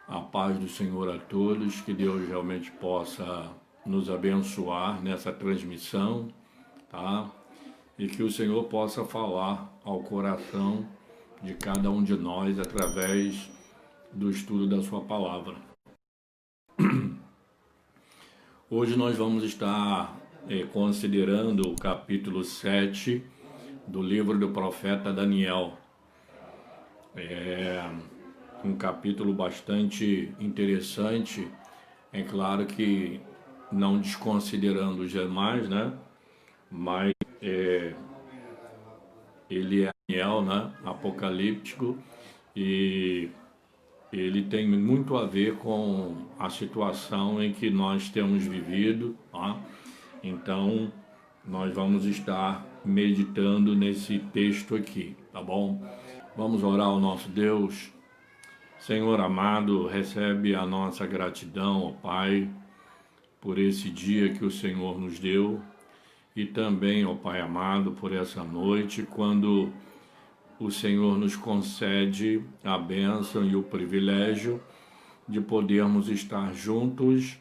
A paz do Senhor a todos, que Deus realmente possa nos abençoar nessa transmissão, tá? E que o Senhor possa falar ao coração de cada um de nós através do estudo da sua palavra. Hoje nós vamos estar considerando o capítulo 7 do livro do profeta Daniel. Um capítulo bastante interessante, é claro que não desconsiderando os demais, né? Mas ele é Daniel, né? Apocalíptico, e ele tem muito a ver com a situação em que nós temos vivido, tá? Então, nós vamos estar meditando nesse texto aqui, tá bom? Vamos orar ao nosso Deus. Senhor amado, recebe a nossa gratidão, ó Pai, por esse dia que o Senhor nos deu e também, ó Pai amado, por essa noite, quando o Senhor nos concede a bênção e o privilégio de podermos estar juntos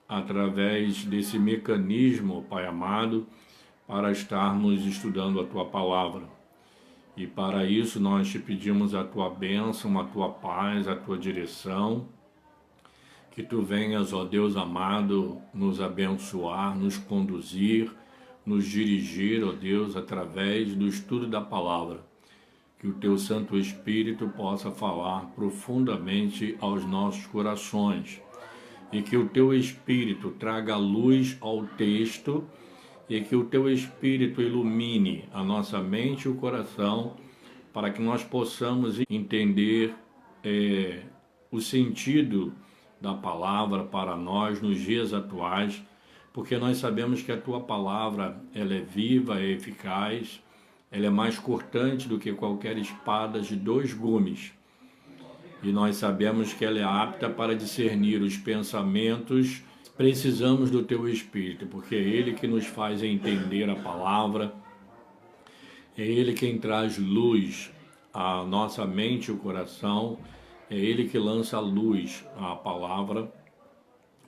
através desse mecanismo, ó Pai amado, para estarmos estudando a Tua Palavra. E para isso nós te pedimos a Tua bênção, a Tua paz, a Tua direção, que Tu venhas, ó Deus amado, nos abençoar, nos conduzir, nos dirigir, ó Deus, através do estudo da Palavra. Que o Teu Santo Espírito possa falar profundamente aos nossos corações e que o Teu Espírito traga luz ao texto e que o Teu Espírito ilumine a nossa mente e o coração para que nós possamos entender o sentido da palavra para nós nos dias atuais, porque nós sabemos que a Tua palavra ela é viva, é eficaz, ela é mais cortante do que qualquer espada de 2 gumes. E nós sabemos que ela é apta para discernir os pensamentos. Precisamos do Teu Espírito, porque é Ele que nos faz entender a palavra, é Ele quem traz luz à nossa mente e o coração, é Ele que lança luz à palavra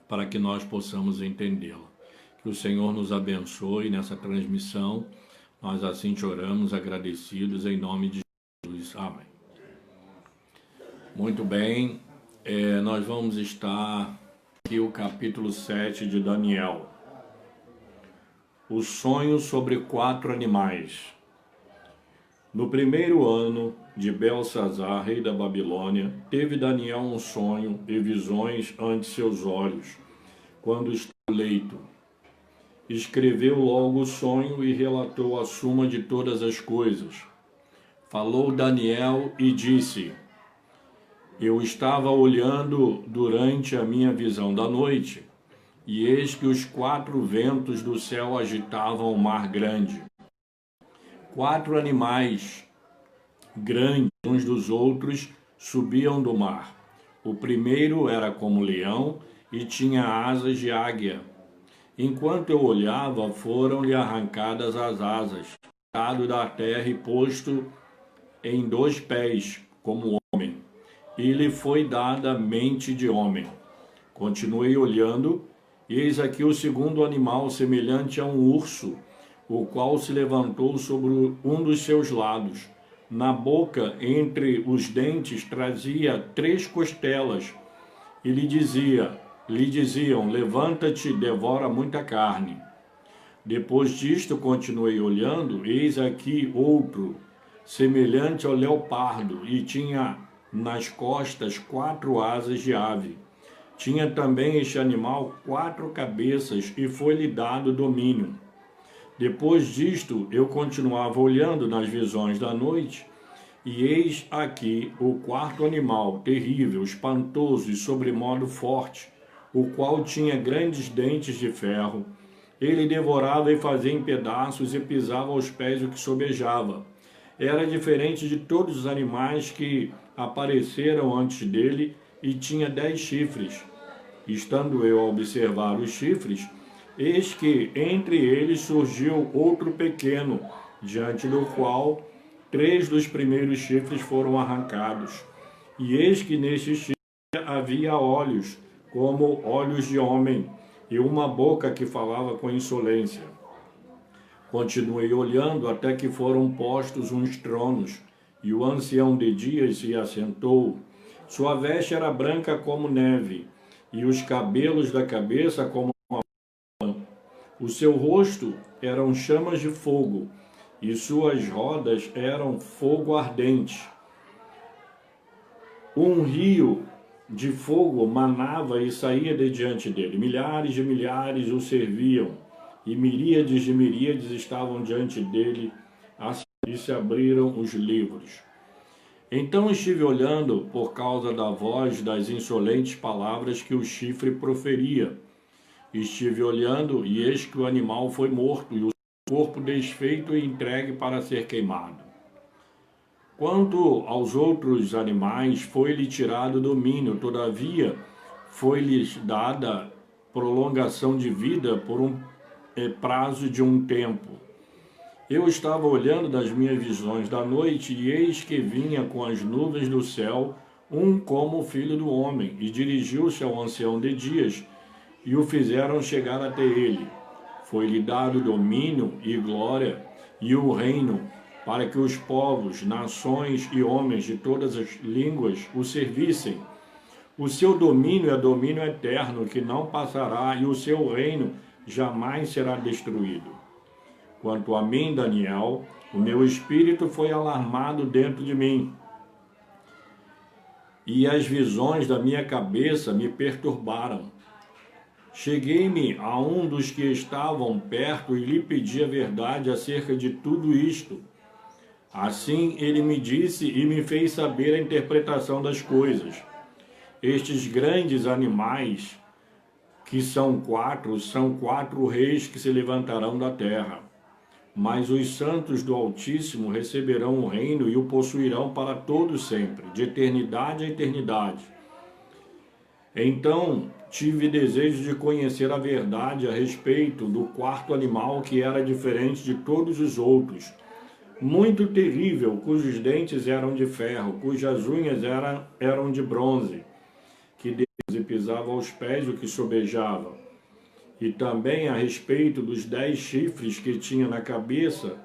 para que nós possamos entendê-la. Que o Senhor nos abençoe nessa transmissão, nós assim te oramos agradecidos em nome de Jesus. Amém. Muito bem, nós vamos estar aqui o capítulo 7 de Daniel. O sonho sobre 4 animais. No primeiro ano de Belsazar, rei da Babilônia, teve Daniel um sonho e visões ante seus olhos, quando estava no leito. Escreveu logo o sonho e relatou a suma de todas as coisas. Falou Daniel e disse: Eu estava olhando durante a minha visão da noite, e eis que os 4 ventos do céu agitavam o mar grande. 4 animais grandes uns dos outros subiam do mar. O primeiro era como leão e tinha asas de águia. Enquanto eu olhava, foram-lhe arrancadas as asas, tirado da terra e posto em 2 pés, como homem. E lhe foi dada mente de homem. Continuei olhando, eis aqui o segundo animal, semelhante a um urso, o qual se levantou sobre um dos seus lados. Na boca, entre os dentes, trazia 3 costelas, e lhe diziam, levanta-te, devora muita carne. Depois disto, continuei olhando, eis aqui outro, semelhante ao leopardo, e tinha nas costas 4 asas de ave. Tinha também este animal 4 cabeças, e foi-lhe dado domínio. Depois disto, eu continuava olhando nas visões da noite, e eis aqui o 4º animal, terrível, espantoso e sobremodo forte, o qual tinha grandes dentes de ferro. Ele devorava e fazia em pedaços e pisava aos pés o que sobejava. Era diferente de todos os animais que apareceram antes dele e tinha 10 chifres. Estando eu a observar os chifres, eis que entre eles surgiu outro pequeno, diante do qual 3 dos primeiros chifres foram arrancados. E eis que neste chifre havia olhos, como olhos de homem, e uma boca que falava com insolência. Continuei olhando até que foram postos uns tronos, e o ancião de dias se assentou. Sua veste era branca como neve, e os cabelos da cabeça como a lã. O seu rosto eram chamas de fogo, e suas rodas eram fogo ardente. Um rio de fogo manava e saía de diante dele. Milhares de milhares o serviam, e miríades de miríades estavam diante dele, e se abriram os livros. Então estive olhando por causa da voz das insolentes palavras que o chifre proferia. Estive olhando, e eis que o animal foi morto, e o corpo desfeito e entregue para ser queimado. Quanto aos outros animais, foi-lhe tirado domínio, todavia foi-lhes dada prolongação de vida por um prazo de um tempo. Eu estava olhando das minhas visões da noite, e eis que vinha com as nuvens do céu um como o filho do homem, e dirigiu-se ao ancião de dias, e o fizeram chegar até ele. Foi-lhe dado domínio e glória e o reino, para que os povos, nações e homens de todas as línguas o servissem. O seu domínio é domínio eterno, que não passará, e o seu reino jamais será destruído. Quanto a mim, Daniel, o meu espírito foi alarmado dentro de mim, e as visões da minha cabeça me perturbaram. Cheguei-me a um dos que estavam perto e lhe pedi a verdade acerca de tudo isto. Assim ele me disse e me fez saber a interpretação das coisas. Estes grandes animais, que são quatro reis que se levantarão da terra. Mas os santos do Altíssimo receberão o reino e o possuirão para todo sempre, de eternidade a eternidade. Então tive desejo de conhecer a verdade a respeito do quarto animal, que era diferente de todos os outros, muito terrível, cujos dentes eram de ferro, cujas unhas eram de bronze, que Deus pisava aos pés o que sobejava. E também a respeito dos 10 chifres que tinha na cabeça,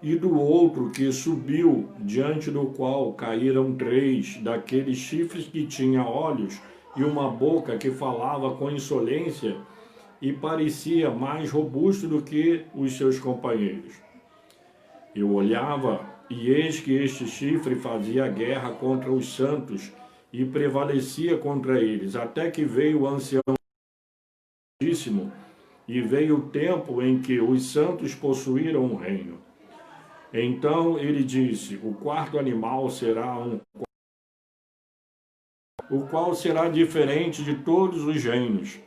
e do outro que subiu, diante do qual caíram 3 daqueles chifres que tinha olhos e uma boca que falava com insolência e parecia mais robusto do que os seus companheiros. Eu olhava, e eis que este chifre fazia guerra contra os santos e prevalecia contra eles, até que veio o ancião Altíssimo, e veio o tempo em que os santos possuíram o reino. Então ele disse: o quarto animal será o qual será diferente de todos os reinos.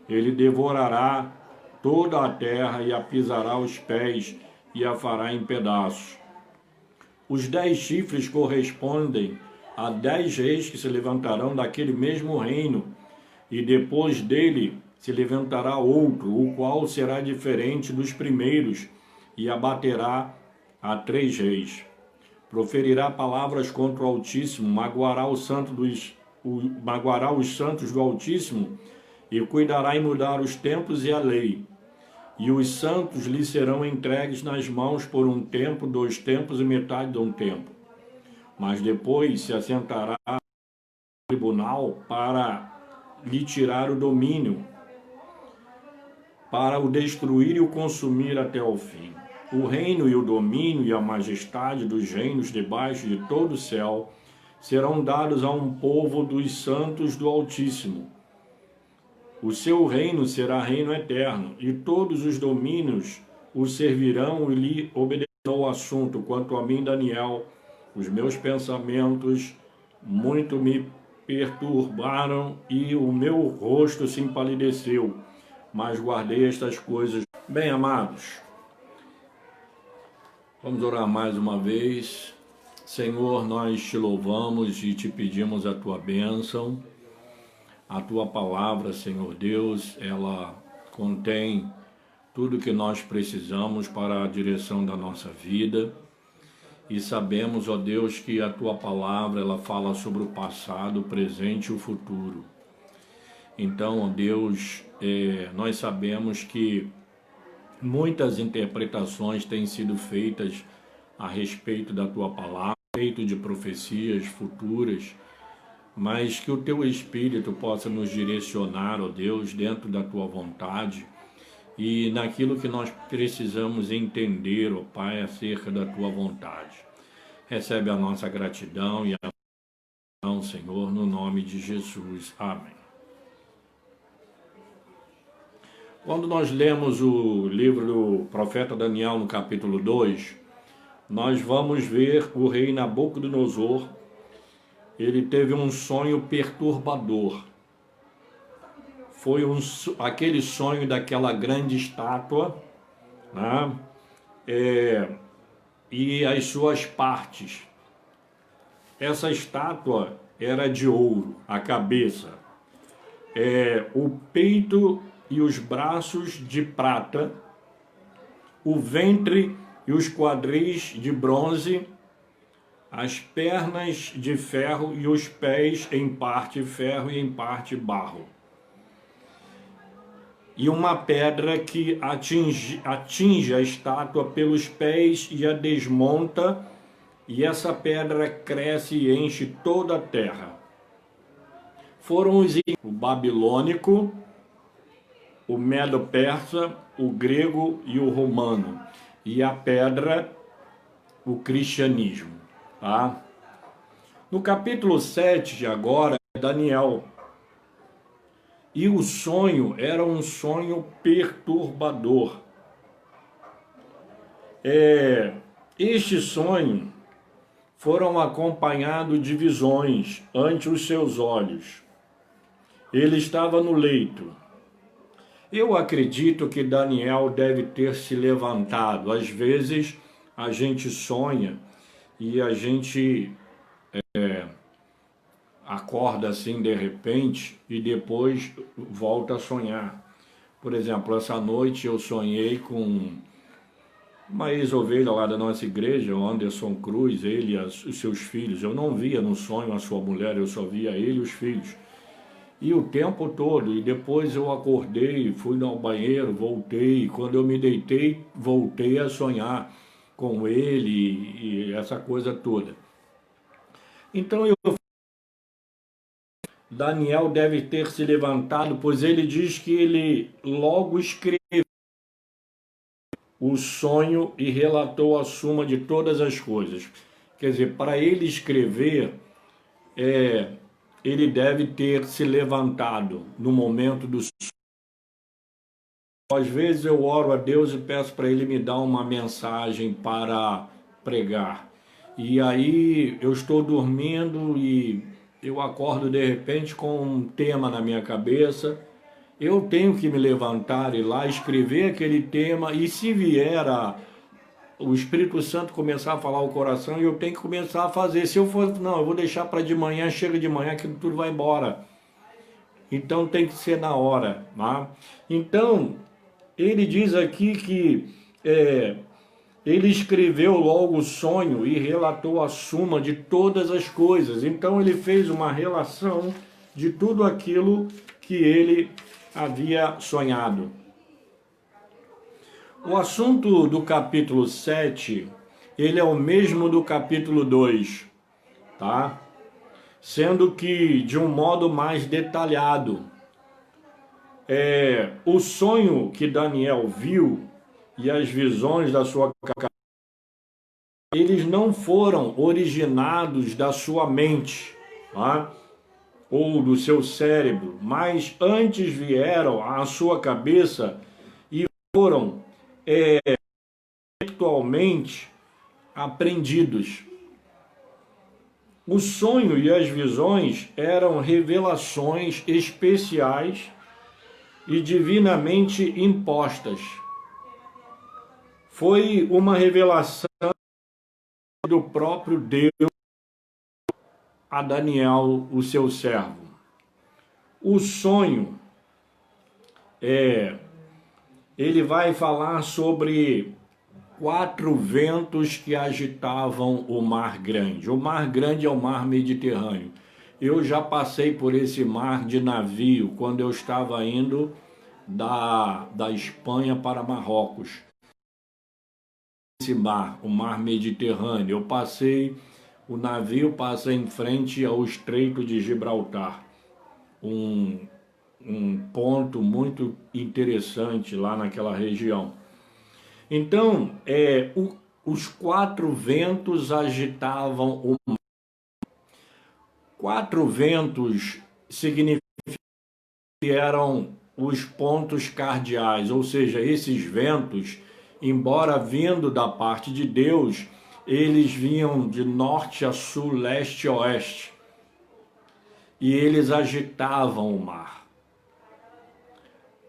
Ele devorará toda a terra e a pisará aos pés e a fará em pedaços. Os 10 chifres correspondem a 10 reis que se levantarão daquele mesmo reino, e depois dele se levantará outro, o qual será diferente dos primeiros, e abaterá a 3 reis. Proferirá palavras contra o Altíssimo, magoará os santos do Altíssimo, e cuidará em mudar os tempos e a lei. E os santos lhe serão entregues nas mãos por um tempo, 2 tempos e metade de um tempo. Mas depois se assentará no tribunal para lhe tirar o domínio, para o destruir e o consumir até o fim. O reino e o domínio e a majestade dos reinos debaixo de todo o céu serão dados a um povo dos santos do Altíssimo. O seu reino será reino eterno, e todos os domínios o servirão e lhe obedecerão ao assunto. Quanto a mim, Daniel, os meus pensamentos muito me perturbaram, e o meu rosto se empalideceu, mas guardei estas coisas. Bem, amados, vamos orar mais uma vez. Senhor, nós te louvamos e te pedimos a tua bênção. A tua palavra, Senhor Deus, ela contém tudo que nós precisamos para a direção da nossa vida. e sabemos, ó Deus, que a Tua palavra ela fala sobre o passado, o presente e o futuro. Então, ó Deus, nós sabemos que muitas interpretações têm sido feitas a respeito da Tua palavra, a respeito de profecias futuras, mas que o Teu Espírito possa nos direcionar, ó Deus, dentro da Tua vontade e naquilo que nós precisamos entender, ó Pai, acerca da Tua vontade. Recebe a nossa gratidão e a oração, Senhor, no nome de Jesus. Amém. Quando nós lemos o livro do profeta Daniel no capítulo 2, nós vamos ver o rei Nabucodonosor. Ele teve um sonho perturbador. Foi aquele sonho daquela grande estátua, né? E as suas partes. Essa estátua era de ouro, a cabeça, o peito e os braços de prata, o ventre e os quadris de bronze, as pernas de ferro e os pés em parte ferro e em parte barro. E uma pedra que atinge a estátua pelos pés e a desmonta, e essa pedra cresce e enche toda a terra. Foram o babilônico, o medo-persa, o grego e o romano. E a pedra, o cristianismo. Tá? No capítulo 7 agora, Daniel. E o sonho era um sonho perturbador. Este sonho foram acompanhados de visões ante os seus olhos. Ele estava no leito. Eu acredito que Daniel deve ter se levantado. Às vezes a gente sonha e a gente acorda assim de repente e depois volta a sonhar. Por exemplo, essa noite eu sonhei com uma ex-ovelha lá da nossa igreja, o Anderson Cruz, ele e os seus filhos. Eu não via no sonho a sua mulher, eu só via ele e os filhos. E o tempo todo, e depois eu acordei, fui ao banheiro, voltei, quando eu me deitei, voltei a sonhar com ele e essa coisa toda. Então Daniel deve ter se levantado, pois ele diz que ele logo escreveu o sonho e relatou a suma de todas as coisas. Quer dizer, para ele escrever, ele deve ter se levantado no momento do sonho. Às vezes eu oro a Deus e peço para Ele me dar uma mensagem para pregar. E aí eu estou dormindo e eu acordo de repente com um tema na minha cabeça. Eu tenho que me levantar e lá escrever aquele tema, e se vier o Espírito Santo começar a falar o coração, eu tenho que começar a fazer. Se eu for, não, eu vou deixar para de manhã, chega de manhã, aquilo tudo vai embora. Então tem que ser na hora. Tá? Então, ele diz aqui que ele escreveu logo o sonho e relatou a suma de todas as coisas. Então ele fez uma relação de tudo aquilo que ele havia sonhado. O assunto do capítulo 7, ele é o mesmo do capítulo 2, tá? Sendo que de um modo mais detalhado. O sonho que Daniel viu e as visões da sua cabeça, eles não foram originados da sua mente, tá? Ou do seu cérebro, mas antes vieram à sua cabeça e foram intelectualmente aprendidos. O sonho e as visões eram revelações especiais e divinamente impostas. Foi uma revelação do próprio Deus a Daniel, o seu servo. O sonho, ele vai falar sobre 4 ventos que agitavam o mar grande. O mar grande é o mar Mediterrâneo. Eu já passei por esse mar de navio quando eu estava indo da Espanha para Marrocos. Esse mar, o mar Mediterrâneo, eu passei, o navio passa em frente ao Estreito de Gibraltar, um ponto muito interessante lá naquela região. Então, os 4 ventos agitavam o mar. 4 ventos significam que eram os pontos cardeais, ou seja, esses ventos, embora vindo da parte de Deus, eles vinham de norte a sul, leste a oeste, e eles agitavam o mar.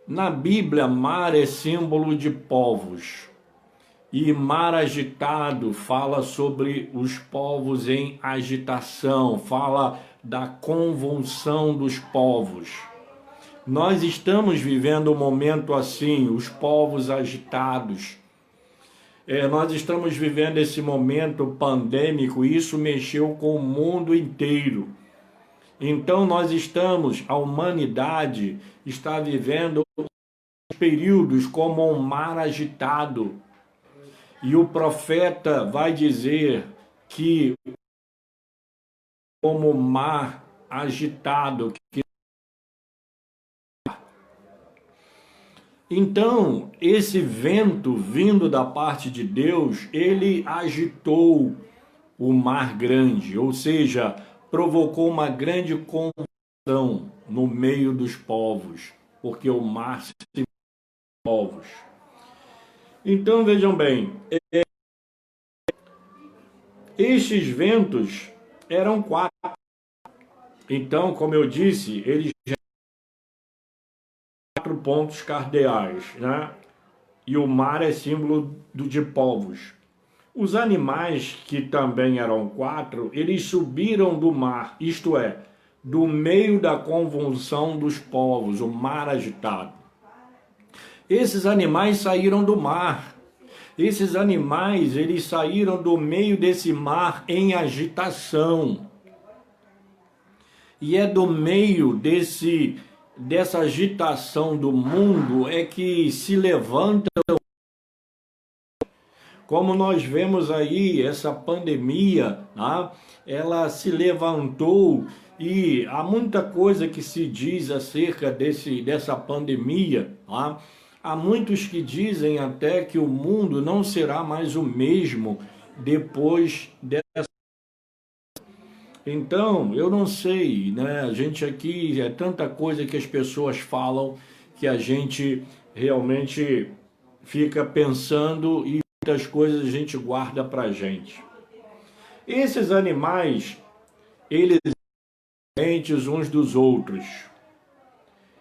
Na Bíblia, mar é símbolo de povos, e mar agitado fala sobre os povos em agitação, fala da convulsão dos povos. Nós estamos vivendo um momento assim, os povos agitados. Nós estamos vivendo esse momento pandêmico e isso mexeu com o mundo inteiro. Então a humanidade está vivendo períodos como um mar agitado. E o profeta vai dizer que como mar agitado. Então, esse vento vindo da parte de Deus, ele agitou o mar grande, ou seja, provocou uma grande confusão no meio dos povos, porque o mar se povos. Então, vejam bem, estes ventos eram 4. Então, como eu disse, eles 4 pontos cardeais, né? E o mar é símbolo de povos. Os animais, que também eram 4, eles subiram do mar, isto é, do meio da convulsão dos povos, o mar agitado. Esses animais saíram do mar. Esses animais, eles saíram do meio desse mar em agitação. E é do meio dessa agitação do mundo é que se levanta, como nós vemos aí, essa pandemia, tá? Ela se levantou e há muita coisa que se diz acerca dessa pandemia, tá? Há muitos que dizem até que o mundo não será mais o mesmo depois dessa. Então, eu não sei, né? A gente aqui, é tanta coisa que as pessoas falam que a gente realmente fica pensando e muitas coisas a gente guarda pra gente. Esses animais, eles são diferentes uns dos outros.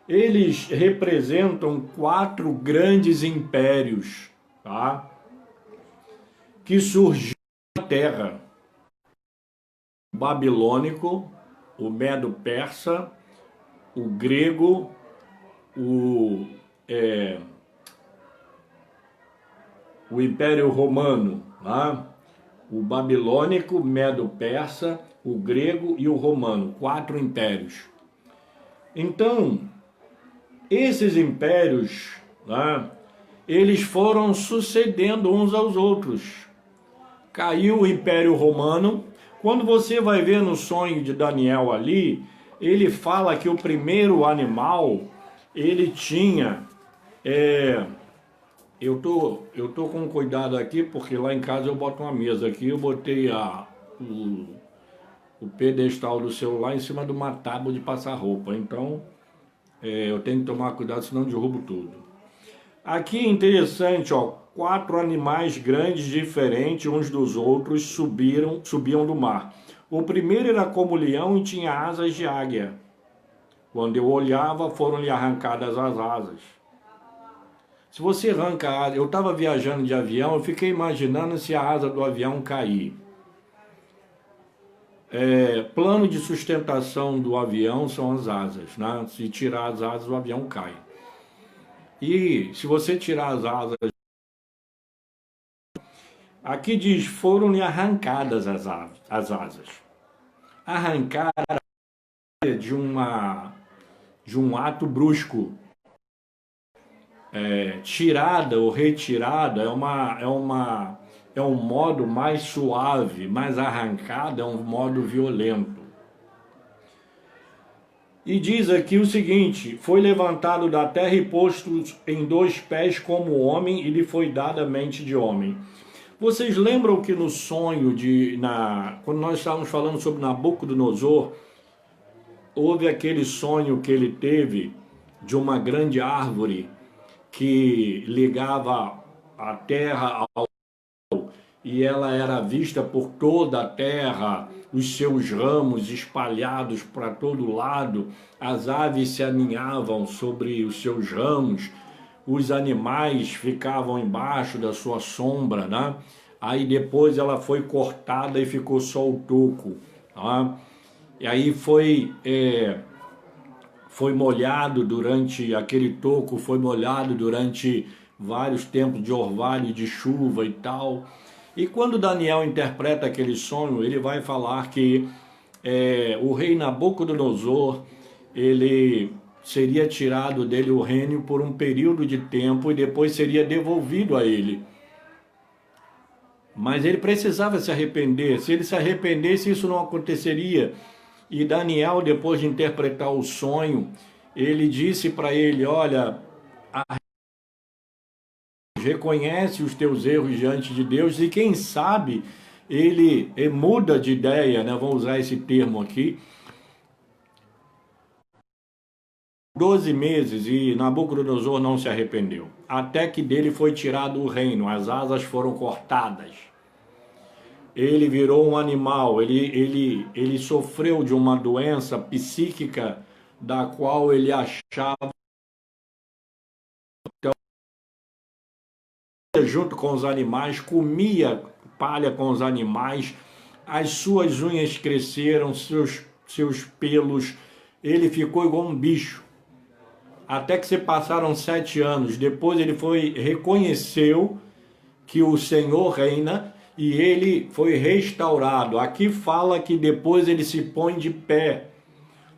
Eles representam 4 grandes impérios, tá? Que surgiram na Terra. O babilônico, o medo-persa, o grego, o Império Romano, tá? O babilônico, medo-persa, o grego e o romano, 4 impérios. Então, esses impérios, tá? Eles foram sucedendo uns aos outros. Caiu o Império Romano. Quando você vai ver no sonho de Daniel ali, ele fala que o primeiro animal, ele tinha... Eu tô com cuidado aqui, porque lá em casa eu boto uma mesa aqui, eu botei o pedestal do celular em cima de uma tábua de passar roupa, então eu tenho que tomar cuidado, senão derrubo tudo. Aqui é interessante, ó, 4 animais grandes, diferentes uns dos outros, subiam do mar. O primeiro era como leão e tinha asas de águia. Quando eu olhava, foram-lhe arrancadas as asas. Se você arranca a asa, eu estava viajando de avião, eu fiquei imaginando se a asa do avião cair. Plano de sustentação do avião são as asas, né? Se tirar as asas, o avião cai. E se você tirar as asas, Aqui diz, foram-lhe arrancadas as asas. Arrancar de um ato brusco. Tirada ou retirada é um modo mais suave, mas arrancada é um modo violento. E diz aqui o seguinte, foi levantado da terra e posto em 2 pés como homem, e lhe foi dada a mente de homem. Vocês lembram que no sonho, quando nós estávamos falando sobre Nabucodonosor, houve aquele sonho que ele teve de uma grande árvore que ligava a terra e ela era vista por toda a terra, os seus ramos espalhados para todo lado, as aves se aninhavam sobre os seus ramos, os animais ficavam embaixo da sua sombra, né? Aí depois ela foi cortada e ficou só o toco, tá? E aí foi molhado durante aquele toco, foi molhado durante vários tempos de orvalho, de chuva e tal. E quando Daniel interpreta aquele sonho, ele vai falar que o rei Nabucodonosor, ele seria tirado dele o reino por um período de tempo e depois seria devolvido a ele. Mas ele precisava se arrepender. Se ele se arrependesse, isso não aconteceria. E Daniel, depois de interpretar o sonho, ele disse para ele, olha, reconhece os teus erros diante de Deus, e quem sabe ele muda de ideia, né? Vamos usar esse termo aqui. 12 meses e Nabucodonosor não se arrependeu, até que dele foi tirado o reino, as asas foram cortadas. Ele virou um animal, ele sofreu de uma doença psíquica da qual ele achava, junto com os animais, comia palha com os animais, as suas unhas cresceram, seus pelos, ele ficou igual um bicho. Até que se passaram 7 anos, depois ele reconheceu que o Senhor reina, e ele foi restaurado. Aqui fala que depois ele se põe de pé.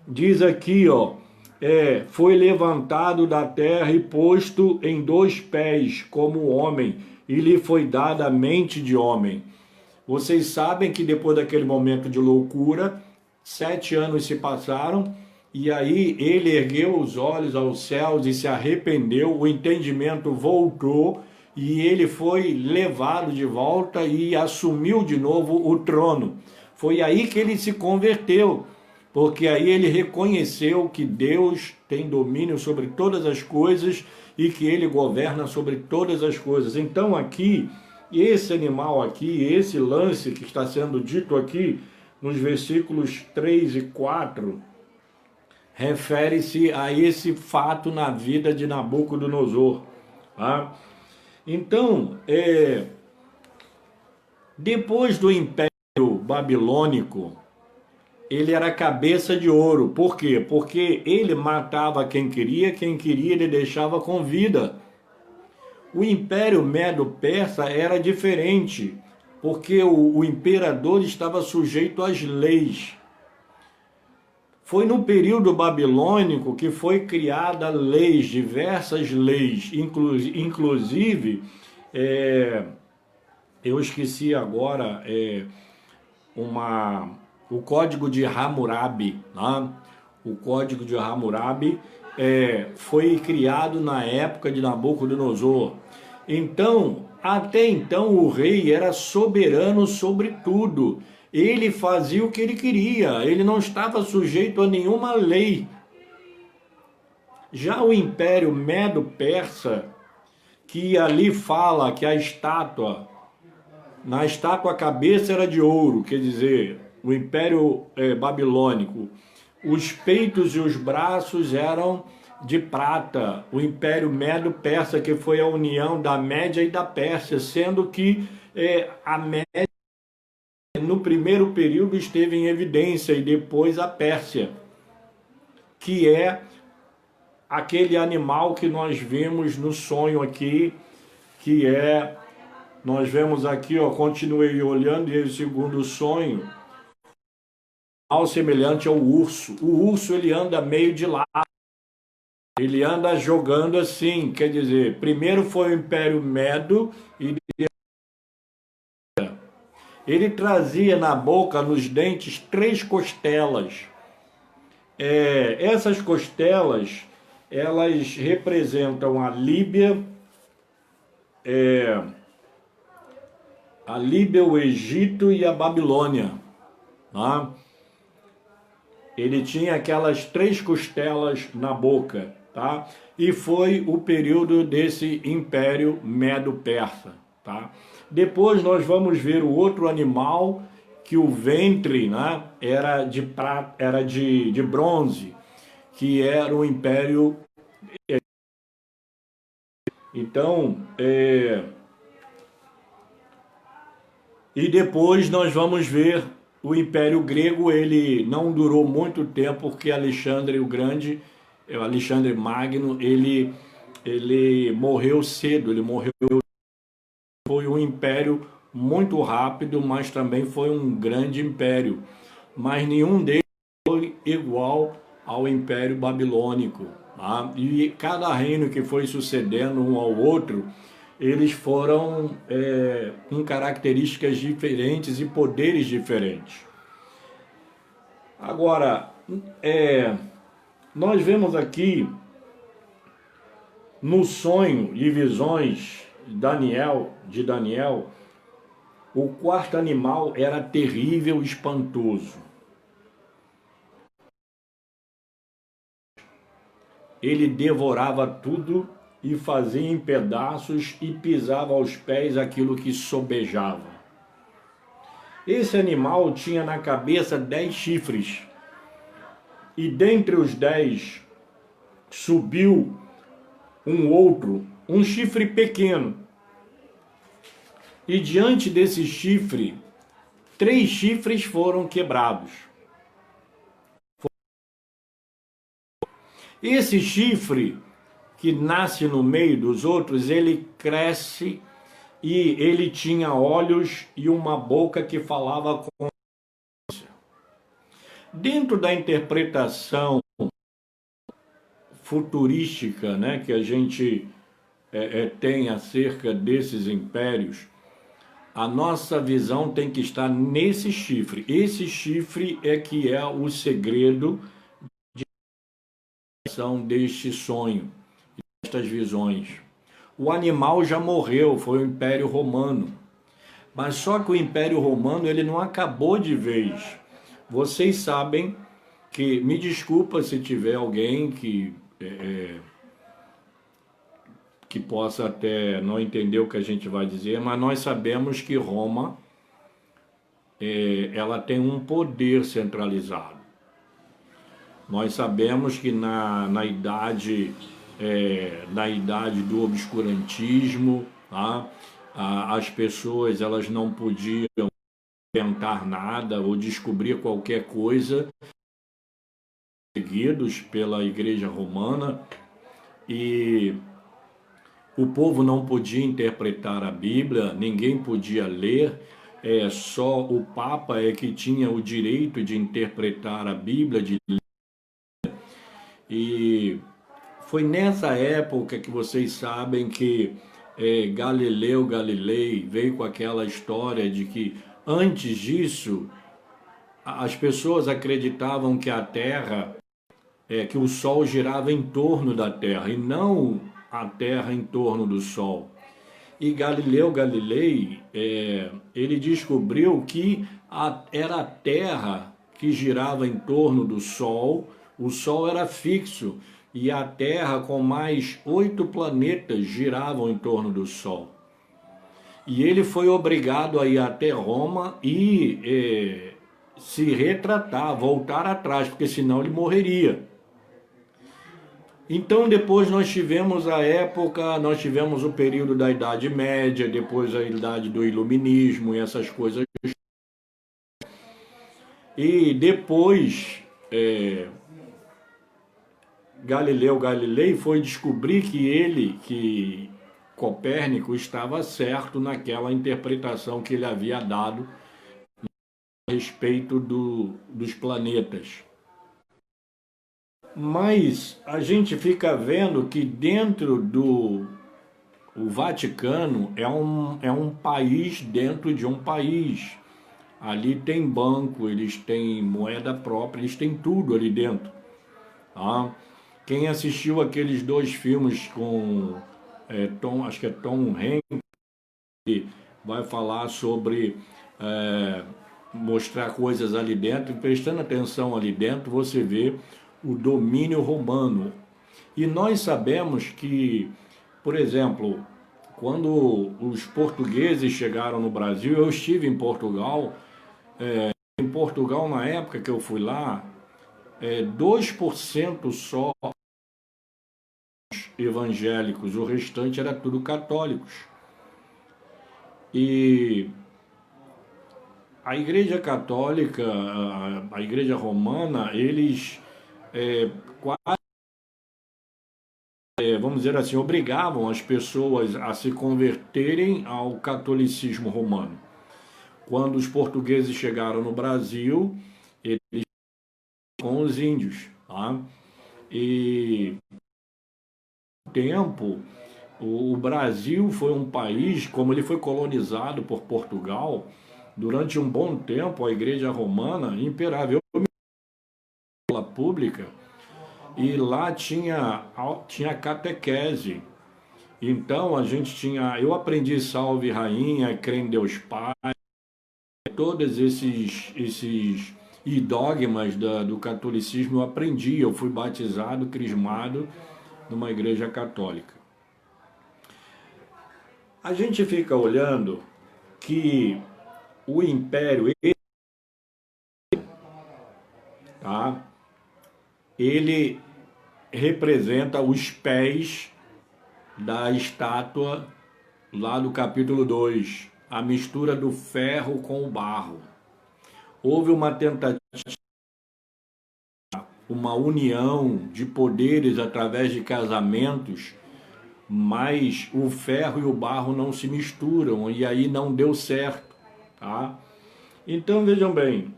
Diz aqui, ó, foi levantado da terra e posto em 2 pés como homem, e lhe foi dada a mente de homem. Vocês sabem que depois daquele momento de loucura, 7 anos se passaram, e aí ele ergueu os olhos aos céus e se arrependeu, o entendimento voltou, e ele foi levado de volta e assumiu de novo o trono. Foi aí que ele se converteu, porque aí ele reconheceu que Deus tem domínio sobre todas as coisas e que ele governa sobre todas as coisas. Então aqui, esse animal aqui, esse lance que está sendo dito aqui, nos versículos 3 e 4, refere-se a esse fato na vida de Nabucodonosor, tá? Então, depois do Império Babilônico, ele era cabeça de ouro. Por quê? Porque ele matava quem queria ele deixava com vida. O Império Medo-Persa era diferente, porque o imperador estava sujeito às leis. Foi no período babilônico que foi criada leis, diversas leis, inclusive, eu esqueci agora, o Código de Hammurabi, né? O Código de Hammurabi foi criado na época de Nabucodonosor. Então, até então o rei era soberano sobre tudo. Ele fazia o que ele queria, ele não estava sujeito a nenhuma lei. Já o Império Medo-Persa, que ali fala que na estátua a cabeça era de ouro, quer dizer, o Império Babilônico, os peitos e os braços eram de prata. O Império Medo-Persa, que foi a união da Média e da Pérsia, sendo que a Média no primeiro período esteve em evidência e depois a Pérsia, que é aquele animal que nós vimos no sonho aqui, que é nós vemos aqui, ó, continuei olhando e o segundo sonho, ao semelhante ao urso. O urso ele anda meio de lado, ele anda jogando assim, quer dizer, primeiro foi o Império Medo e ele trazia na boca, nos dentes, 3 costelas. Essas costelas, elas representam a Líbia, o Egito e a Babilônia. Tá? Ele tinha aquelas 3 costelas na boca, tá? E foi o período desse Império Medo-Persa, tá? Depois nós vamos ver o outro animal, que o ventre, né, era de prata, era de bronze, que era o Império. Então, e depois nós vamos ver o Império Grego. Ele não durou muito tempo, porque Alexandre o Grande, Alexandre Magno, ele morreu cedo, ele morreu. Foi um império muito rápido, mas também foi um grande império. Mas nenhum deles foi igual ao Império Babilônico. Tá? E cada reino que foi sucedendo um ao outro, eles foram com características diferentes e poderes diferentes. Agora, nós vemos aqui no sonho e visões de Daniel, o quarto animal era terrível e espantoso. Ele devorava tudo e fazia em pedaços e pisava aos pés aquilo que sobejava. Esse animal tinha na cabeça 10 chifres, e dentre os 10 subiu um outro, um chifre pequeno. E diante desse chifre, 3 chifres foram quebrados. Esse chifre, que nasce no meio dos outros, ele cresce e ele tinha olhos e uma boca que falava com... Dentro da interpretação futurística, né, que a gente tem acerca desses impérios, a nossa visão tem que estar nesse chifre. Esse chifre é que é o segredo deste sonho, destas visões. O animal já morreu, foi o Império Romano. Mas só que o Império Romano ele não acabou de vez. Vocês sabem que, me desculpa se tiver alguém que possa até não entender o que a gente vai dizer, mas nós sabemos que Roma ela tem um poder centralizado. Nós sabemos que na idade do obscurantismo, tá? As pessoas elas não podiam inventar nada ou descobrir qualquer coisa, seguidos pela Igreja Romana, e o povo não podia interpretar a Bíblia, ninguém podia ler, só o Papa é que tinha o direito de interpretar a Bíblia, e foi nessa época que vocês sabem que Galileu Galilei veio com aquela história de que antes disso as pessoas acreditavam que a Terra, que o Sol girava em torno da Terra e não a Terra em torno do Sol. E Galileu Galilei, ele descobriu que era a Terra que girava em torno do Sol, o Sol era fixo, e a Terra com mais 8 planetas giravam em torno do Sol. E ele foi obrigado a ir até Roma e se retratar, voltar atrás, porque senão ele morreria. Então depois nós tivemos nós tivemos o período da Idade Média, depois a idade do Iluminismo e essas coisas. E depois Galileu Galilei foi descobrir que Copérnico estava certo naquela interpretação que ele havia dado a respeito dos planetas. Mas a gente fica vendo que dentro do Vaticano é um país dentro de um país. Ali tem banco, eles têm moeda própria, eles têm tudo ali dentro. Tá? Quem assistiu aqueles 2 filmes com Tom, acho que é Tom Hanks, que vai falar sobre mostrar coisas ali dentro, e prestando atenção ali dentro, você vê o domínio romano. E nós sabemos que, por exemplo, quando os portugueses chegaram no Brasil, eu estive em Portugal. Em Portugal, na época que eu fui lá, 2% só evangélicos, o restante era tudo católicos. E a Igreja Católica, a Igreja Romana, eles quase, vamos dizer assim, obrigavam as pessoas a se converterem ao catolicismo romano. Quando os portugueses chegaram no Brasil, eles com os índios, tá? E com o tempo, o Brasil foi um país, como ele foi colonizado por Portugal, durante um bom tempo a Igreja Romana imperava. Eu me escola pública e lá tinha catequese. Então a gente tinha, eu aprendi Salve Rainha, Crê em Deus Pai, todos esses dogmas do catolicismo eu aprendi. Eu fui batizado, crismado numa igreja católica. A gente fica olhando que o império, tá? Ele representa os pés da estátua lá do capítulo 2, a mistura do ferro com o barro. Houve uma tentativa, uma união de poderes através de casamentos, mas o ferro e o barro não se misturam e aí não deu certo, tá? Então vejam bem,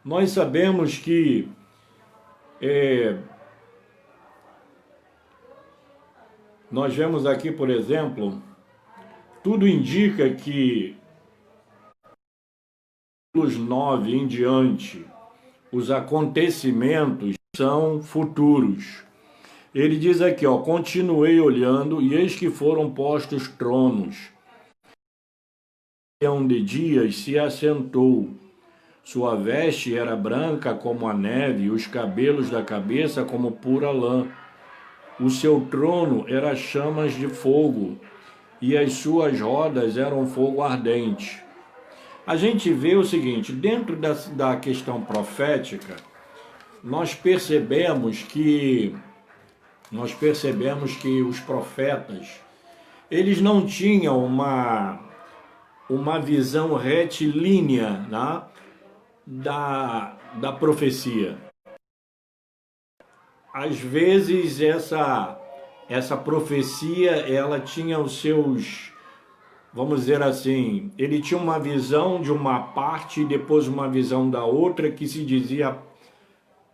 nós sabemos que nós vemos aqui, por exemplo, tudo indica que dos 9 em diante, os acontecimentos são futuros. Ele diz aqui, ó, continuei olhando e eis que foram postos tronos. De dias se assentou. Sua veste era branca como a neve, e os cabelos da cabeça como pura lã. O seu trono era chamas de fogo, e as suas rodas eram fogo ardente. A gente vê o seguinte, dentro da questão profética, nós percebemos que os profetas, eles não tinham uma visão retilínea, né, da profecia. Às vezes essa profecia, ela tinha os seus, vamos dizer assim, ele tinha uma visão de uma parte e depois uma visão da outra, que se dizia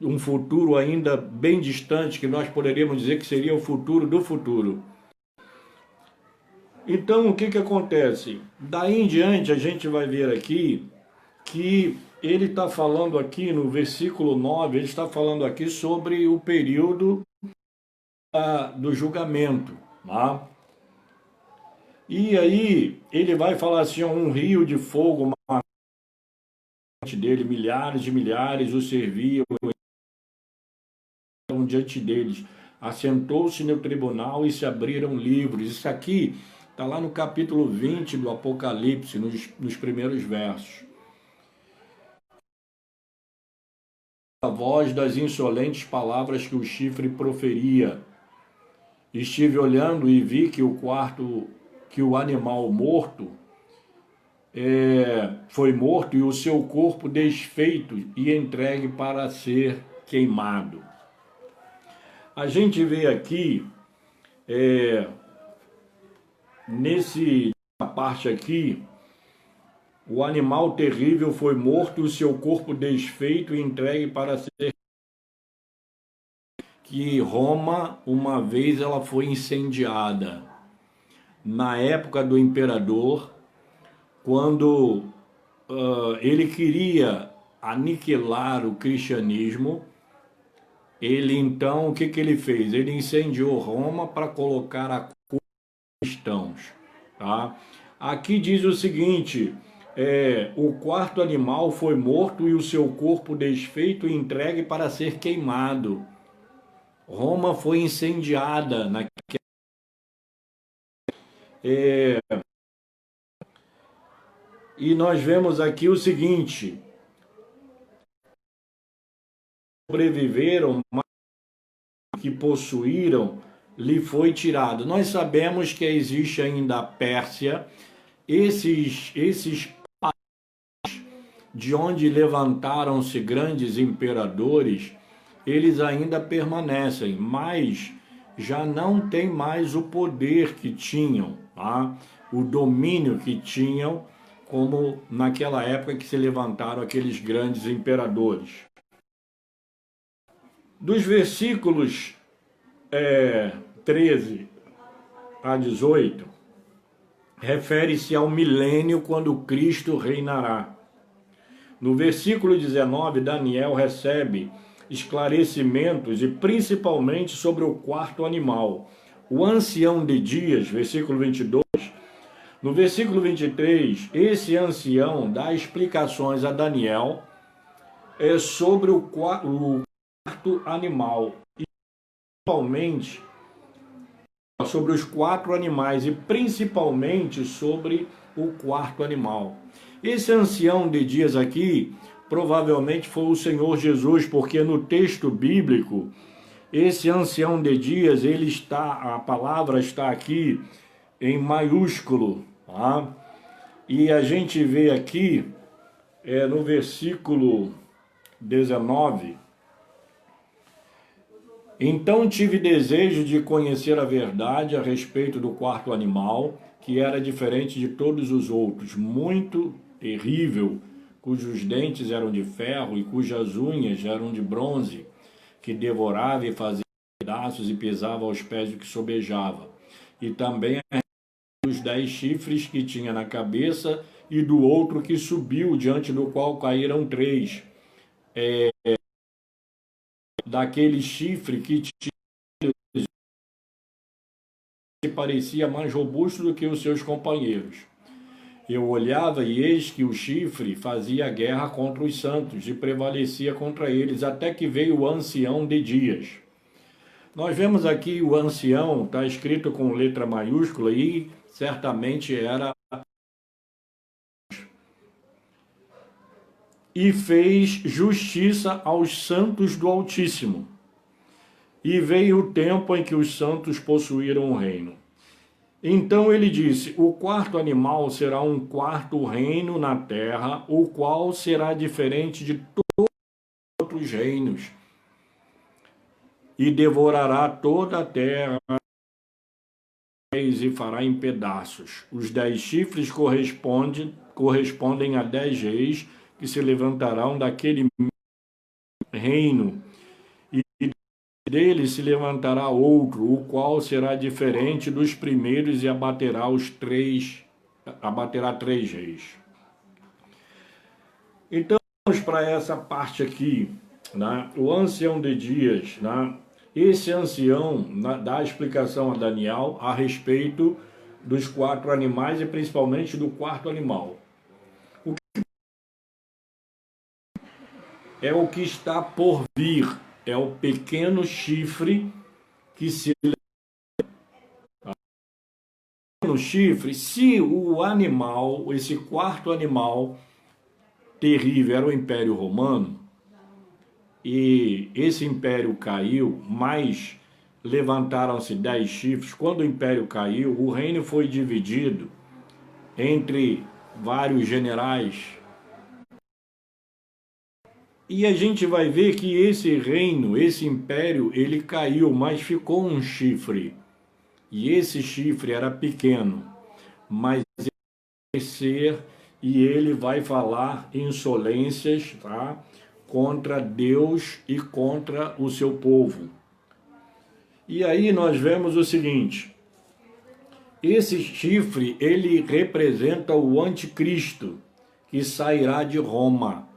um futuro ainda bem distante, que nós poderíamos dizer que seria o futuro do futuro. Então o que acontece? Daí em diante a gente vai ver aqui que ele está falando aqui no versículo 9, ele está falando aqui sobre o período do julgamento, tá? E aí ele vai falar assim, um rio de fogo dele, milhares de milhares o serviam diante deles. Assentou-se no tribunal e se abriram livros. Isso aqui está lá no capítulo 20 do Apocalipse, nos primeiros versos. A voz das insolentes palavras que o chifre proferia. Estive olhando e vi que o animal morto foi morto e o seu corpo desfeito e entregue para ser queimado. A gente vê aqui nessa parte aqui, o animal terrível foi morto e o seu corpo desfeito e entregue para ser... Que Roma, uma vez, ela foi incendiada. Na época do imperador, quando ele queria aniquilar o cristianismo, ele então, o que ele fez? Ele incendiou Roma para colocar a culpa nos cristãos. Tá? Aqui diz o seguinte, o quarto animal foi morto e o seu corpo desfeito e entregue para ser queimado. Roma foi incendiada naquela... E nós vemos aqui o seguinte, sobreviveram, mas que possuíram, lhe foi tirado. Nós sabemos que existe ainda a Pérsia, esses de onde levantaram-se grandes imperadores, eles ainda permanecem, mas já não tem mais o poder que tinham, tá? O domínio que tinham, como naquela época que se levantaram aqueles grandes imperadores. Dos versículos 13 a 18, refere-se ao milênio quando Cristo reinará. No versículo 19, Daniel recebe esclarecimentos e principalmente sobre o quarto animal, o ancião de dias, versículo 22. No versículo 23, esse ancião dá explicações a Daniel sobre o quarto animal, e principalmente sobre os quatro animais e principalmente sobre o quarto animal. Esse ancião de dias aqui provavelmente foi o Senhor Jesus, porque no texto bíblico esse ancião de dias, a palavra está aqui em maiúsculo, tá? E a gente vê aqui no versículo 19: então tive desejo de conhecer a verdade a respeito do quarto animal, que era diferente de todos os outros, muito terrível, cujos dentes eram de ferro e cujas unhas eram de bronze, que devorava e fazia pedaços e pisava aos pés do que sobejava. E também os 10 chifres que tinha na cabeça e do outro que subiu, diante do qual caíram 3. Daquele chifre que parecia mais robusto do que os seus companheiros. Eu olhava e eis que o chifre fazia guerra contra os santos e prevalecia contra eles, até que veio o ancião de dias. Nós vemos aqui o ancião, está escrito com letra maiúscula e certamente era... E fez justiça aos santos do Altíssimo. E veio o tempo em que os santos possuíram o reino. Então ele disse, o quarto animal será um quarto reino na terra, o qual será diferente de todos os outros reinos, e devorará toda a terra e fará em pedaços. Os 10 chifres correspondem a 10 reis que se levantarão daquele reino, e dele se levantará outro, o qual será diferente dos primeiros e abaterá 3 reis. Então vamos para essa parte aqui, né? O ancião de dias, né? Esse ancião dá a explicação a Daniel a respeito dos 4 animais e principalmente do quarto animal. É o que está por vir, é o pequeno chifre que se... No chifre, se o animal, esse quarto animal terrível era o Império Romano, e esse império caiu, mas levantaram-se 10 chifres. Quando o império caiu, o reino foi dividido entre vários generais. E a gente vai ver que esse reino, esse império, ele caiu, mas ficou um chifre. E esse chifre era pequeno. mas ele vai ser, e ele vai falar insolências, tá? Contra Deus e contra o seu povo. E aí nós vemos o seguinte: esse chifre, ele representa o anticristo que sairá de Roma.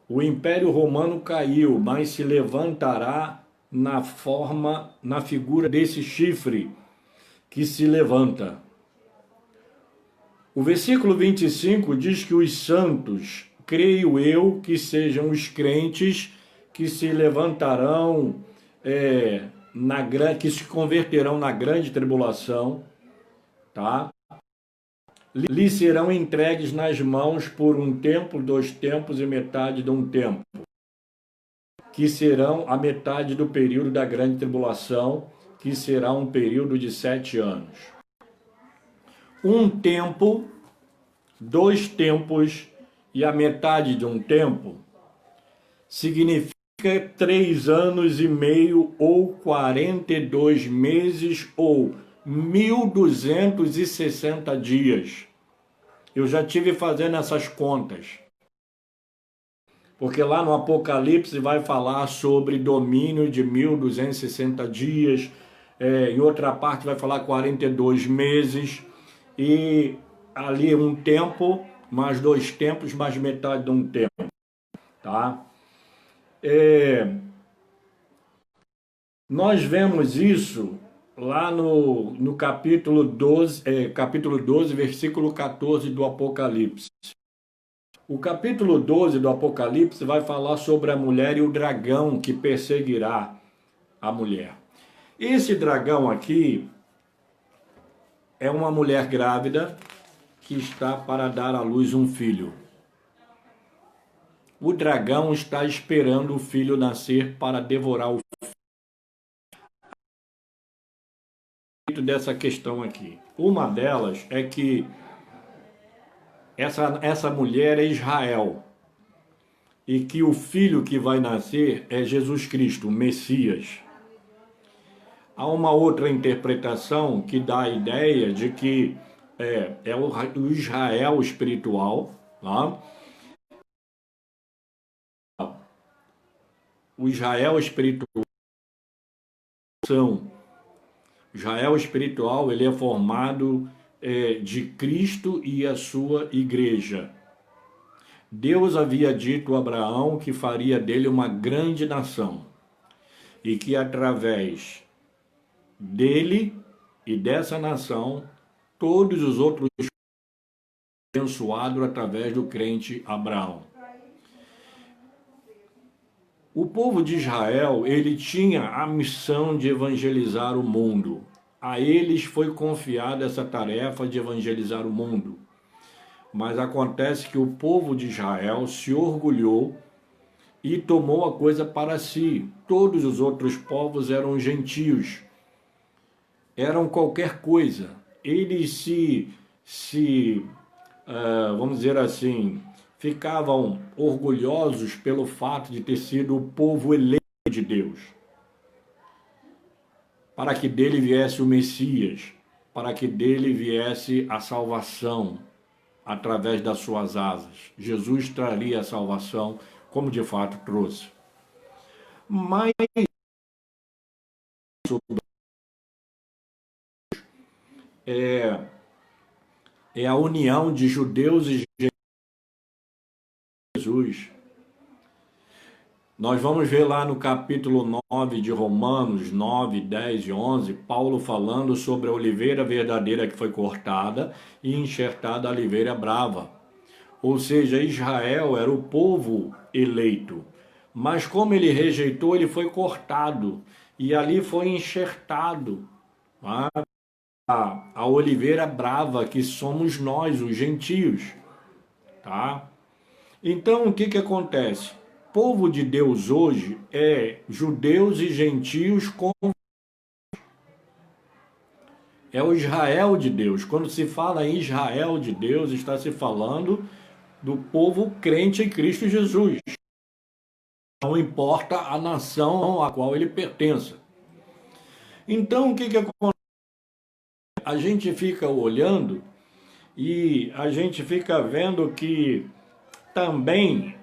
O Império Romano caiu, mas se levantará na figura desse chifre que se levanta. O versículo 25 diz que os santos, creio eu, que sejam os crentes que se levantarão, que se converterão na grande tribulação, tá? Lhes serão entregues nas mãos por um tempo, 2 tempos e metade de um tempo, que serão a metade do período da grande tribulação, que será um período de 7 anos. Um tempo, 2 tempos e a metade de um tempo significa 3 anos e meio ou 42 meses ou 1.260 dias. Eu já tive fazendo essas contas. Porque lá no Apocalipse vai falar sobre domínio de 1.260 dias, em outra parte vai falar 42 meses, e ali um tempo, mais 2 tempos, mais metade de um tempo, tá? Nós vemos isso lá no capítulo 12, versículo 14 do Apocalipse. O capítulo 12 do Apocalipse vai falar sobre a mulher e o dragão que perseguirá a mulher. Esse dragão aqui é uma mulher grávida que está para dar à luz um filho. O dragão está esperando o filho nascer para devorar o filho. Dessa questão aqui. Uma delas é que essa mulher é Israel e que o filho que vai nascer é Jesus Cristo, o Messias. Há uma outra interpretação que dá a ideia de que é o Israel espiritual, tá? O Israel espiritual Israel espiritual, ele é formado de Cristo e a sua igreja. Deus havia dito a Abraão que faria dele uma grande nação e que através dele e dessa nação, todos os outros abençoados através do crente Abraão. O povo de Israel, ele tinha a missão de evangelizar o mundo. A eles foi confiada essa tarefa de evangelizar o mundo. Mas acontece que o povo de Israel se orgulhou e tomou a coisa para si. Todos os outros povos eram gentios, eram qualquer coisa. Eles vamos dizer assim, ficavam orgulhosos pelo fato de ter sido o povo eleito de Deus, para que dele viesse o Messias, para que dele viesse a salvação através das suas asas. Jesus traria a salvação, como de fato trouxe. Mas é a união de judeus e Jesus. Nós vamos ver lá no capítulo 9 de Romanos, 9, 10 e 11, Paulo falando sobre a oliveira verdadeira que foi cortada e enxertada a oliveira brava. Ou seja, Israel era o povo eleito, mas como ele rejeitou, ele foi cortado e ali foi enxertado a oliveira brava, que somos nós, os gentios, tá? Então, o que acontece? O povo de Deus hoje é judeus e gentios é o Israel de Deus. Quando se fala em Israel de Deus, está se falando do povo crente em Cristo Jesus. Não importa a nação a qual ele pertença. Então, o que acontece? a gente fica olhando e a gente fica vendo que também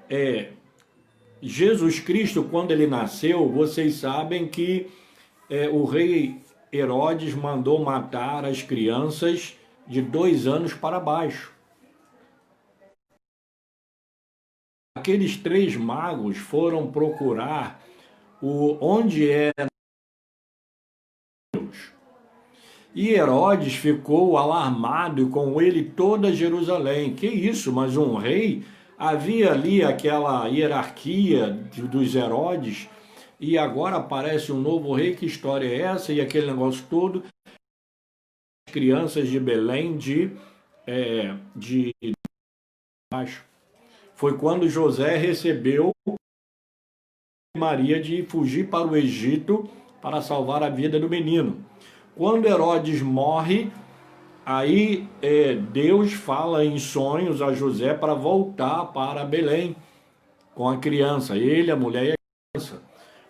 Jesus Cristo, quando ele nasceu, vocês sabem que o rei Herodes mandou matar as crianças de 2 anos para baixo. Aqueles 3 magos foram procurar onde era Deus. E Herodes ficou alarmado e com ele toda Jerusalém. Que isso, mas um rei? Havia ali aquela hierarquia dos Herodes e agora aparece um novo rei, que história é essa? E aquele negócio todo. Crianças de Belém de baixo. Foi quando José recebeu Maria de fugir para o Egito para salvar a vida do menino. Quando Herodes morre, aí Deus fala em sonhos a José para voltar para Belém com a criança, ele, a mulher e a criança,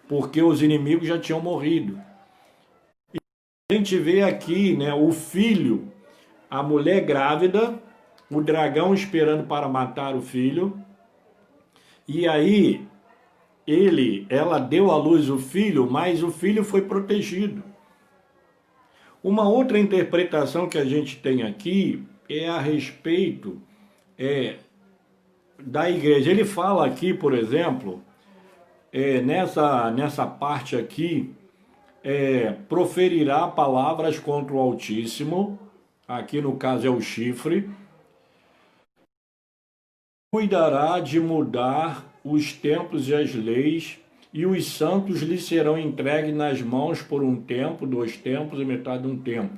porque os inimigos já tinham morrido. E a gente vê aqui, né, o filho, a mulher grávida, o dragão esperando para matar o filho, e aí ela deu à luz o filho, mas o filho foi protegido. Uma outra interpretação que a gente tem aqui é a respeito da igreja. Ele fala aqui, por exemplo, nessa parte aqui, proferirá palavras contra o Altíssimo, aqui no caso é o chifre, cuidará de mudar os tempos e as leis, e os santos lhe serão entregues nas mãos por um tempo, 2 tempos e metade de um tempo.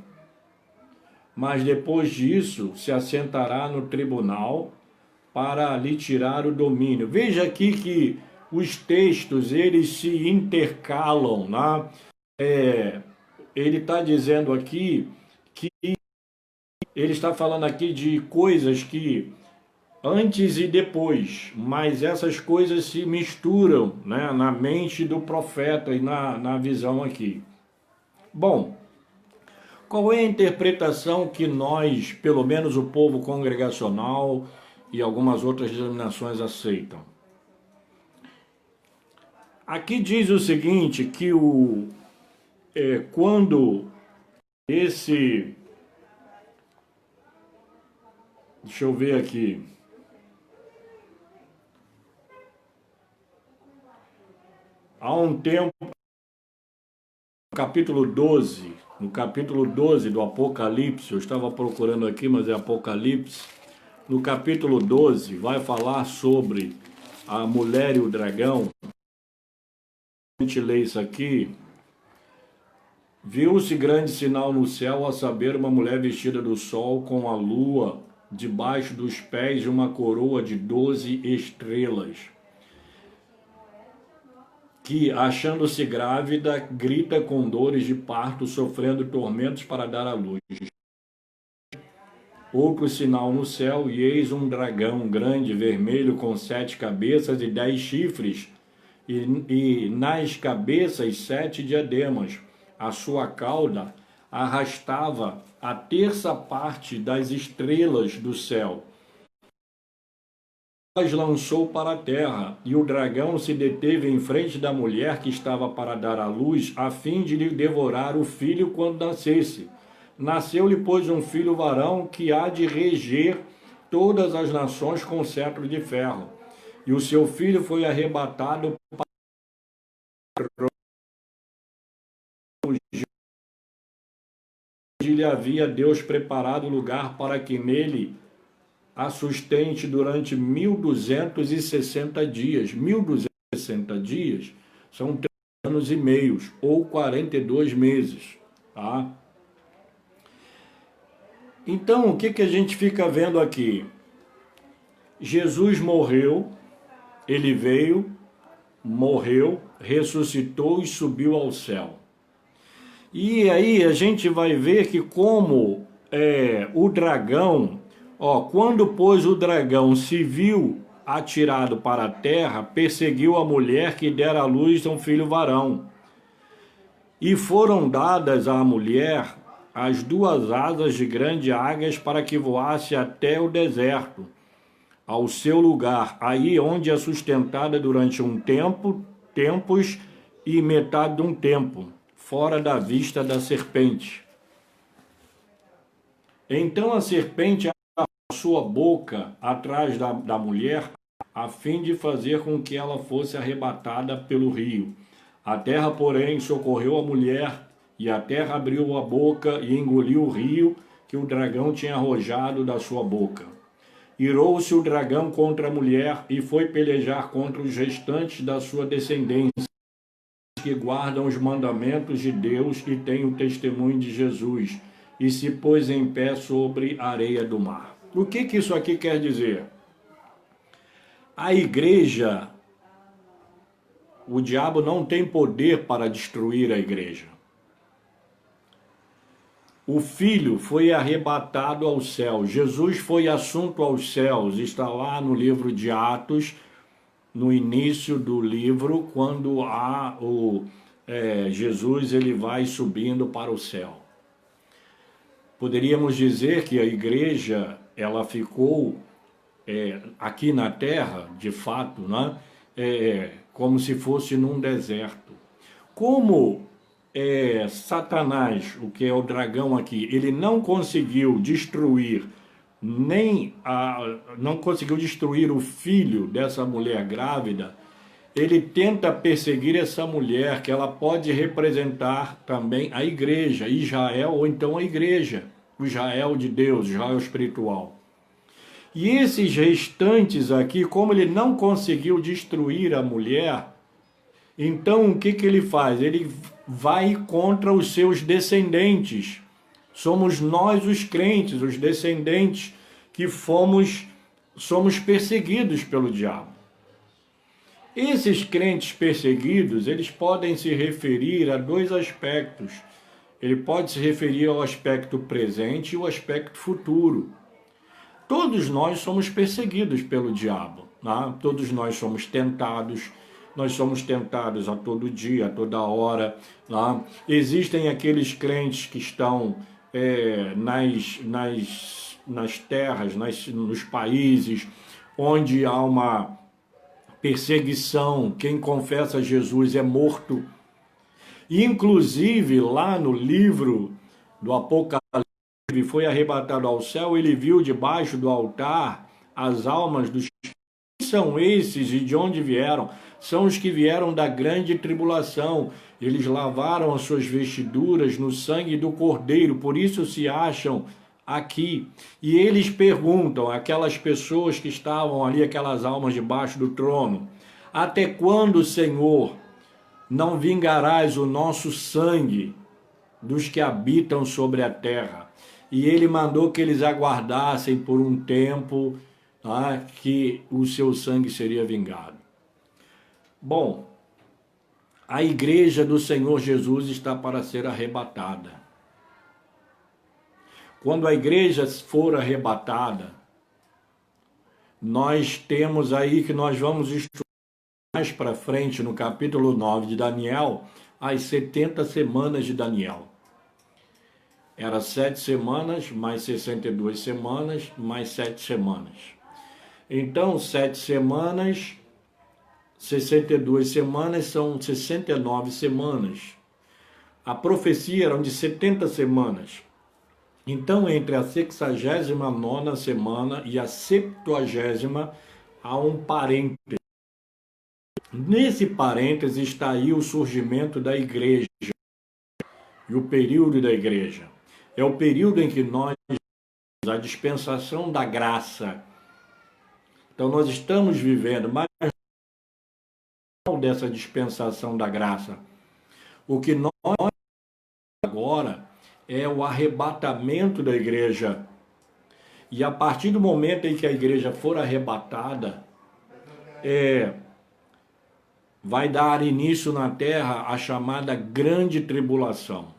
Mas depois disso se assentará no tribunal para lhe tirar o domínio. Veja aqui que os textos, eles se intercalam, né? Ele está dizendo aqui que ele está falando aqui de coisas que antes e depois, mas essas coisas se misturam, né, na mente do profeta e na visão aqui. Bom, qual é a interpretação que nós, pelo menos o povo congregacional e algumas outras denominações aceitam? Aqui diz o seguinte, que quando esse... Deixa eu ver aqui... Há um tempo, no capítulo 12 do Apocalipse, eu estava procurando aqui, mas é Apocalipse, no capítulo 12 vai falar sobre a mulher e o dragão. A gente lê isso aqui. Viu-se grande sinal no céu, a saber, uma mulher vestida do sol com a lua debaixo dos pés e uma coroa de 12 estrelas. Que, achando-se grávida, grita com dores de parto, sofrendo tormentos para dar à luz. Outro sinal no céu, e eis um dragão grande, vermelho, com 7 cabeças e 10 chifres, e nas cabeças 7 diademas. A sua cauda arrastava a 1/3 das estrelas do céu. As lançou para a terra, e o dragão se deteve em frente da mulher que estava para dar à luz, a fim de lhe devorar o filho quando nascesse. Nasceu-lhe, pois, um filho varão, que há de reger todas as nações com cetro de ferro. E o seu filho foi arrebatado para onde lhe havia Deus preparado lugar para que nele a sustente durante 1260 dias. 1260 dias são 3 anos e meio, ou 42 meses. Tá? Então, o que a gente fica vendo aqui? Jesus morreu, ele veio, morreu, ressuscitou e subiu ao céu. E aí a gente vai ver que como o dragão... quando, pois, o dragão se viu atirado para a terra, perseguiu a mulher que dera à luz a um filho varão. E foram dadas à mulher as duas asas de grande águias para que voasse até o deserto, ao seu lugar, aí onde é sustentada durante um tempo, tempos e metade de um tempo, fora da vista da serpente. Então a serpente abriu a sua boca atrás da mulher, a fim de fazer com que ela fosse arrebatada pelo rio. A terra, porém, socorreu a mulher, e a terra abriu a boca e engoliu o rio que o dragão tinha arrojado da sua boca. Irou-se o dragão contra a mulher e foi pelejar contra os restantes da sua descendência, que guardam os mandamentos de Deus e têm o testemunho de Jesus, e se pôs em pé sobre a areia do mar. O que isso aqui quer dizer? A igreja, o diabo não tem poder para destruir a igreja. O Filho foi arrebatado ao céu. Jesus foi assunto aos céus. Está lá no livro de Atos, no início do livro, quando Jesus ele vai subindo para o céu. Poderíamos dizer que a igreja ela ficou aqui na terra, de fato, né? Como se fosse num deserto. Como Satanás, o que é o dragão aqui, ele não conseguiu destruir não conseguiu destruir o filho dessa mulher grávida, ele tenta perseguir essa mulher, que ela pode representar também a igreja, Israel, ou então a igreja, o Israel de Deus, Israel espiritual. E esses restantes aqui, como ele não conseguiu destruir a mulher, então o que ele faz? Ele vai contra os seus descendentes. Somos nós os crentes, os descendentes, que somos perseguidos pelo diabo. Esses crentes perseguidos, eles podem se referir a dois aspectos. Ele pode se referir ao aspecto presente e ao aspecto futuro. Todos nós somos perseguidos pelo diabo, né? Todos nós somos tentados a todo dia, a toda hora. Né? Existem aqueles crentes que estão nas terras, nos países onde há uma perseguição, quem confessa Jesus é morto. E, inclusive, lá no livro do Apocalipse, foi arrebatado ao céu, ele viu debaixo do altar as almas dos que são esses e de onde vieram. São os que vieram da grande tribulação. Eles lavaram as suas vestiduras no sangue do Cordeiro, por isso se acham aqui. E eles perguntam, aquelas pessoas que estavam ali, aquelas almas debaixo do trono: até quando, Senhor, não vingarás o nosso sangue dos que habitam sobre a terra? E ele mandou que eles aguardassem por um tempo, que o seu sangue seria vingado. Bom, a igreja do Senhor Jesus está para ser arrebatada. Quando a igreja for arrebatada, nós temos aí que nós vamos estudar mais para frente no capítulo 9 de Daniel, as 70 semanas de Daniel. Era 7 semanas, mais 62 semanas, mais 7 semanas. Então, 7 semanas, 62 semanas são 69 semanas. A profecia era de 70 semanas. Então, entre a 69ª semana e a 70ª, há um parêntese. Nesse parêntese está aí o surgimento da igreja e o período da igreja. É o período em que nós temos a dispensação da graça. Então nós estamos vivendo mais dessa dispensação da graça. O que nós agora é o arrebatamento da igreja. E a partir do momento em que a igreja for arrebatada, vai dar início na terra a chamada grande tribulação.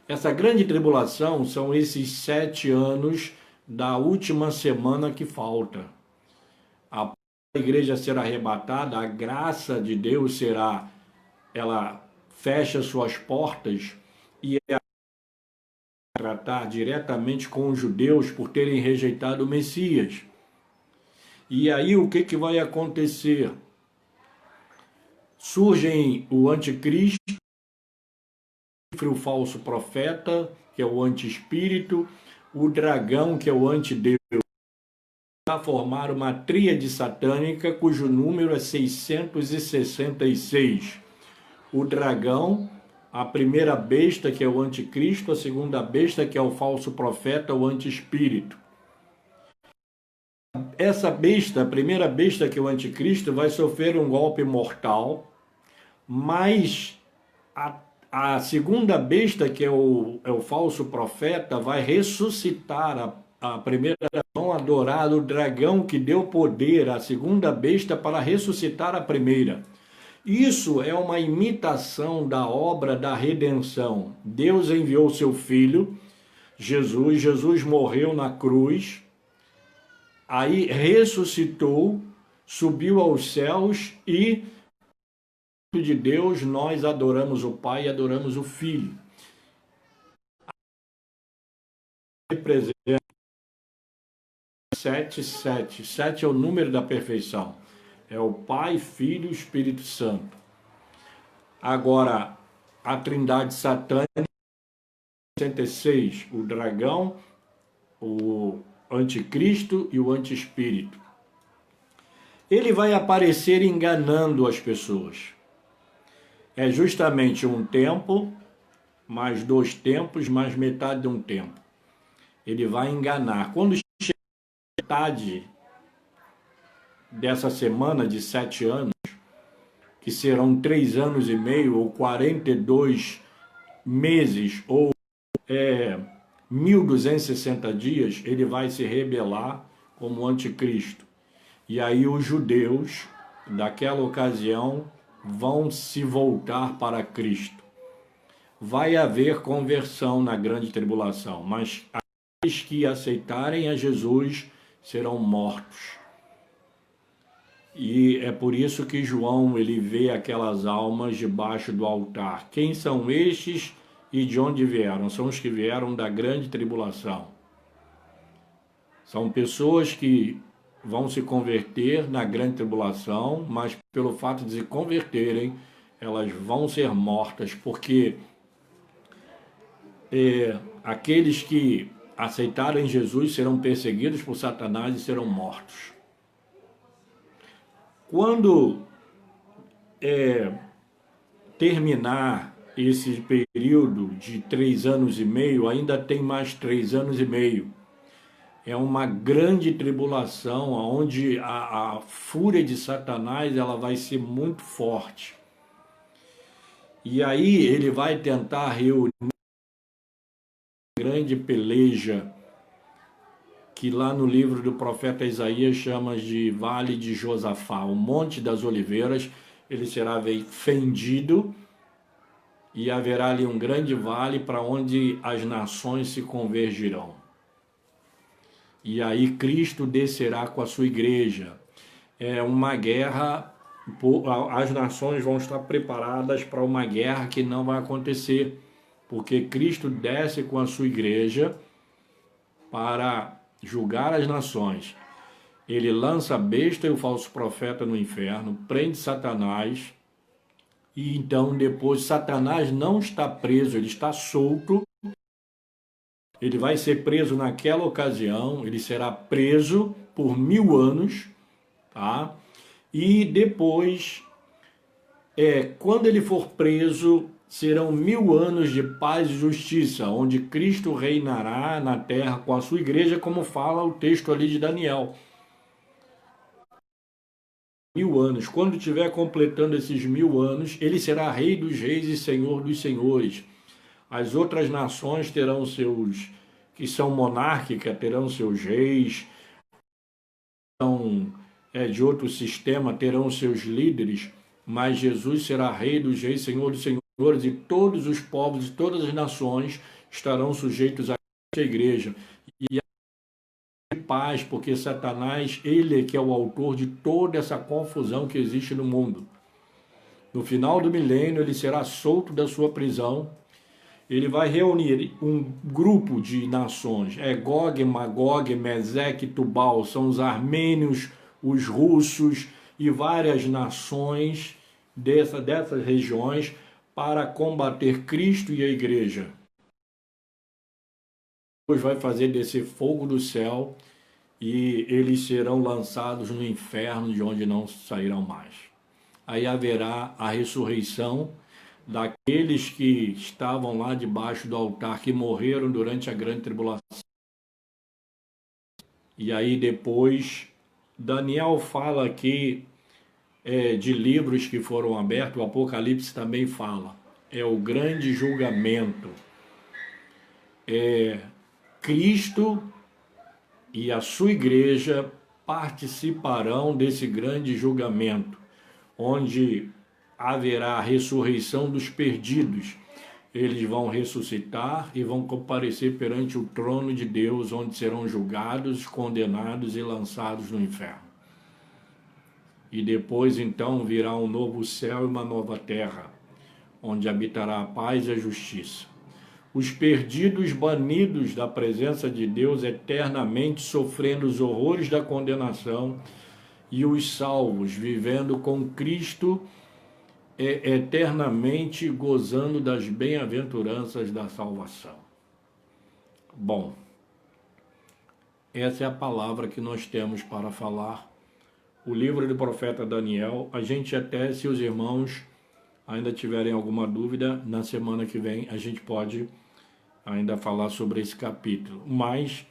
Essa grande tribulação são esses 7 anos da última semana que falta. A igreja será arrebatada, a graça de Deus ela fecha suas portas e tratar diretamente com os judeus por terem rejeitado o Messias. E aí o que vai acontecer? Surgem o anticristo, o falso profeta, que é o anti-espírito, o dragão, que é o antideus, a formar uma tríade satânica cujo número é 666. O dragão, a primeira besta, que é o anticristo, a segunda besta, que é o falso profeta, o anti-espírito. Essa besta, a primeira besta, que é o anticristo, vai sofrer um golpe mortal, mas a segunda besta, que é o falso profeta, vai ressuscitar a primeira dragão, adorar o dragão que deu poder à segunda besta para ressuscitar a primeira. Isso é uma imitação da obra da redenção. Deus enviou seu Filho, Jesus. Jesus morreu na cruz, aí ressuscitou, subiu aos céus e de Deus, nós adoramos o Pai e adoramos o Filho. Representa 7, 7. 7 é o número da perfeição. É o Pai, Filho e Espírito Santo. Agora, a trindade satânica, 66, o dragão, o anticristo e o antiespírito. Ele vai aparecer enganando as pessoas. É justamente um tempo, mais 2 tempos, mais metade de um tempo. Ele vai enganar. Quando chega a metade dessa semana de 7 anos, que serão 3 anos e meio, ou 42 meses, ou 1260 dias, ele vai se rebelar como anticristo. E aí os judeus daquela ocasião vão se voltar para Cristo. Vai haver conversão na grande tribulação, mas aqueles que aceitarem a Jesus serão mortos. E é por isso que João ele vê aquelas almas debaixo do altar. Quem são estes e de onde vieram? São os que vieram da grande tribulação. São pessoas que vão se converter na grande tribulação, mas pelo fato de se converterem, elas vão ser mortas, porque aqueles que aceitarem Jesus serão perseguidos por Satanás e serão mortos. Quando terminar esse período de 3 anos e meio, ainda tem mais 3 anos e meio. É uma grande tribulação, onde a fúria de Satanás ela vai ser muito forte. E aí ele vai tentar reunir uma grande peleja, que lá no livro do profeta Isaías chama de Vale de Josafá, o Monte das Oliveiras. Ele será fendido e haverá ali um grande vale para onde as nações se convergirão. E aí Cristo descerá com a sua igreja. É uma guerra, as nações vão estar preparadas para uma guerra que não vai acontecer, porque Cristo desce com a sua igreja para julgar as nações. Ele lança a besta e o falso profeta no inferno, prende Satanás, e então depois Satanás não está preso, ele está solto. Ele vai ser preso naquela ocasião, ele será preso por 1000 anos, tá? E depois, quando ele for preso, serão 1000 anos de paz e justiça, onde Cristo reinará na terra com a sua igreja, como fala o texto ali de Daniel. 1000 anos. Quando estiver completando esses 1000 anos, ele será Rei dos Reis e Senhor dos Senhores. As outras nações terão seus, que são monárquicas, terão seus reis, de outro sistema, terão seus líderes, mas Jesus será Rei dos Reis, Senhor dos Senhores, e todos os povos e todas as nações estarão sujeitos a esta igreja. E a paz, porque Satanás, ele que é o autor de toda essa confusão que existe no mundo. No final do milênio, ele será solto da sua prisão, Ele vai reunir um grupo de nações, Gog, Magog, Meseque, Tubal, são os armênios, os russos e várias nações dessas regiões para combater Cristo e a igreja. Deus vai fazer descer fogo do céu e eles serão lançados no inferno, de onde não sairão mais. Aí haverá a ressurreição daqueles que estavam lá debaixo do altar, que morreram durante a grande tribulação. E aí depois, Daniel fala aqui de livros que foram abertos, o Apocalipse também fala. É o grande julgamento. Cristo e a sua igreja participarão desse grande julgamento, onde haverá a ressurreição dos perdidos. Eles vão ressuscitar e vão comparecer perante o trono de Deus, onde serão julgados, condenados e lançados no inferno. E depois então virá um novo céu e uma nova terra, onde habitará a paz e a justiça. Os perdidos banidos da presença de Deus eternamente sofrendo os horrores da condenação, e os salvos vivendo com Cristo eternamente gozando das bem-aventuranças da salvação. Bom, essa é a palavra que nós temos para falar. O livro do profeta Daniel, a gente até, se os irmãos ainda tiverem alguma dúvida, na semana que vem a gente pode ainda falar sobre esse capítulo. Mas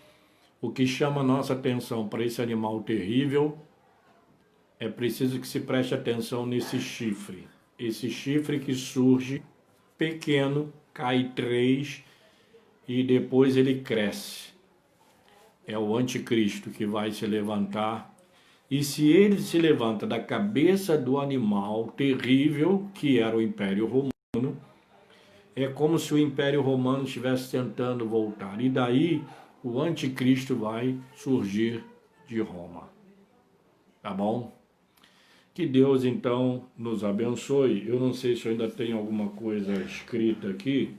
o que chama a nossa atenção para esse animal terrível, é preciso que se preste atenção nesse chifre. Esse chifre que surge pequeno, cai 3 e depois ele cresce. É o anticristo que vai se levantar. E se ele se levanta da cabeça do animal terrível, que era o Império Romano, é como se o Império Romano estivesse tentando voltar. E daí o anticristo vai surgir de Roma. Tá bom? Que Deus, então, nos abençoe. Eu não sei se eu ainda tenho alguma coisa escrita aqui.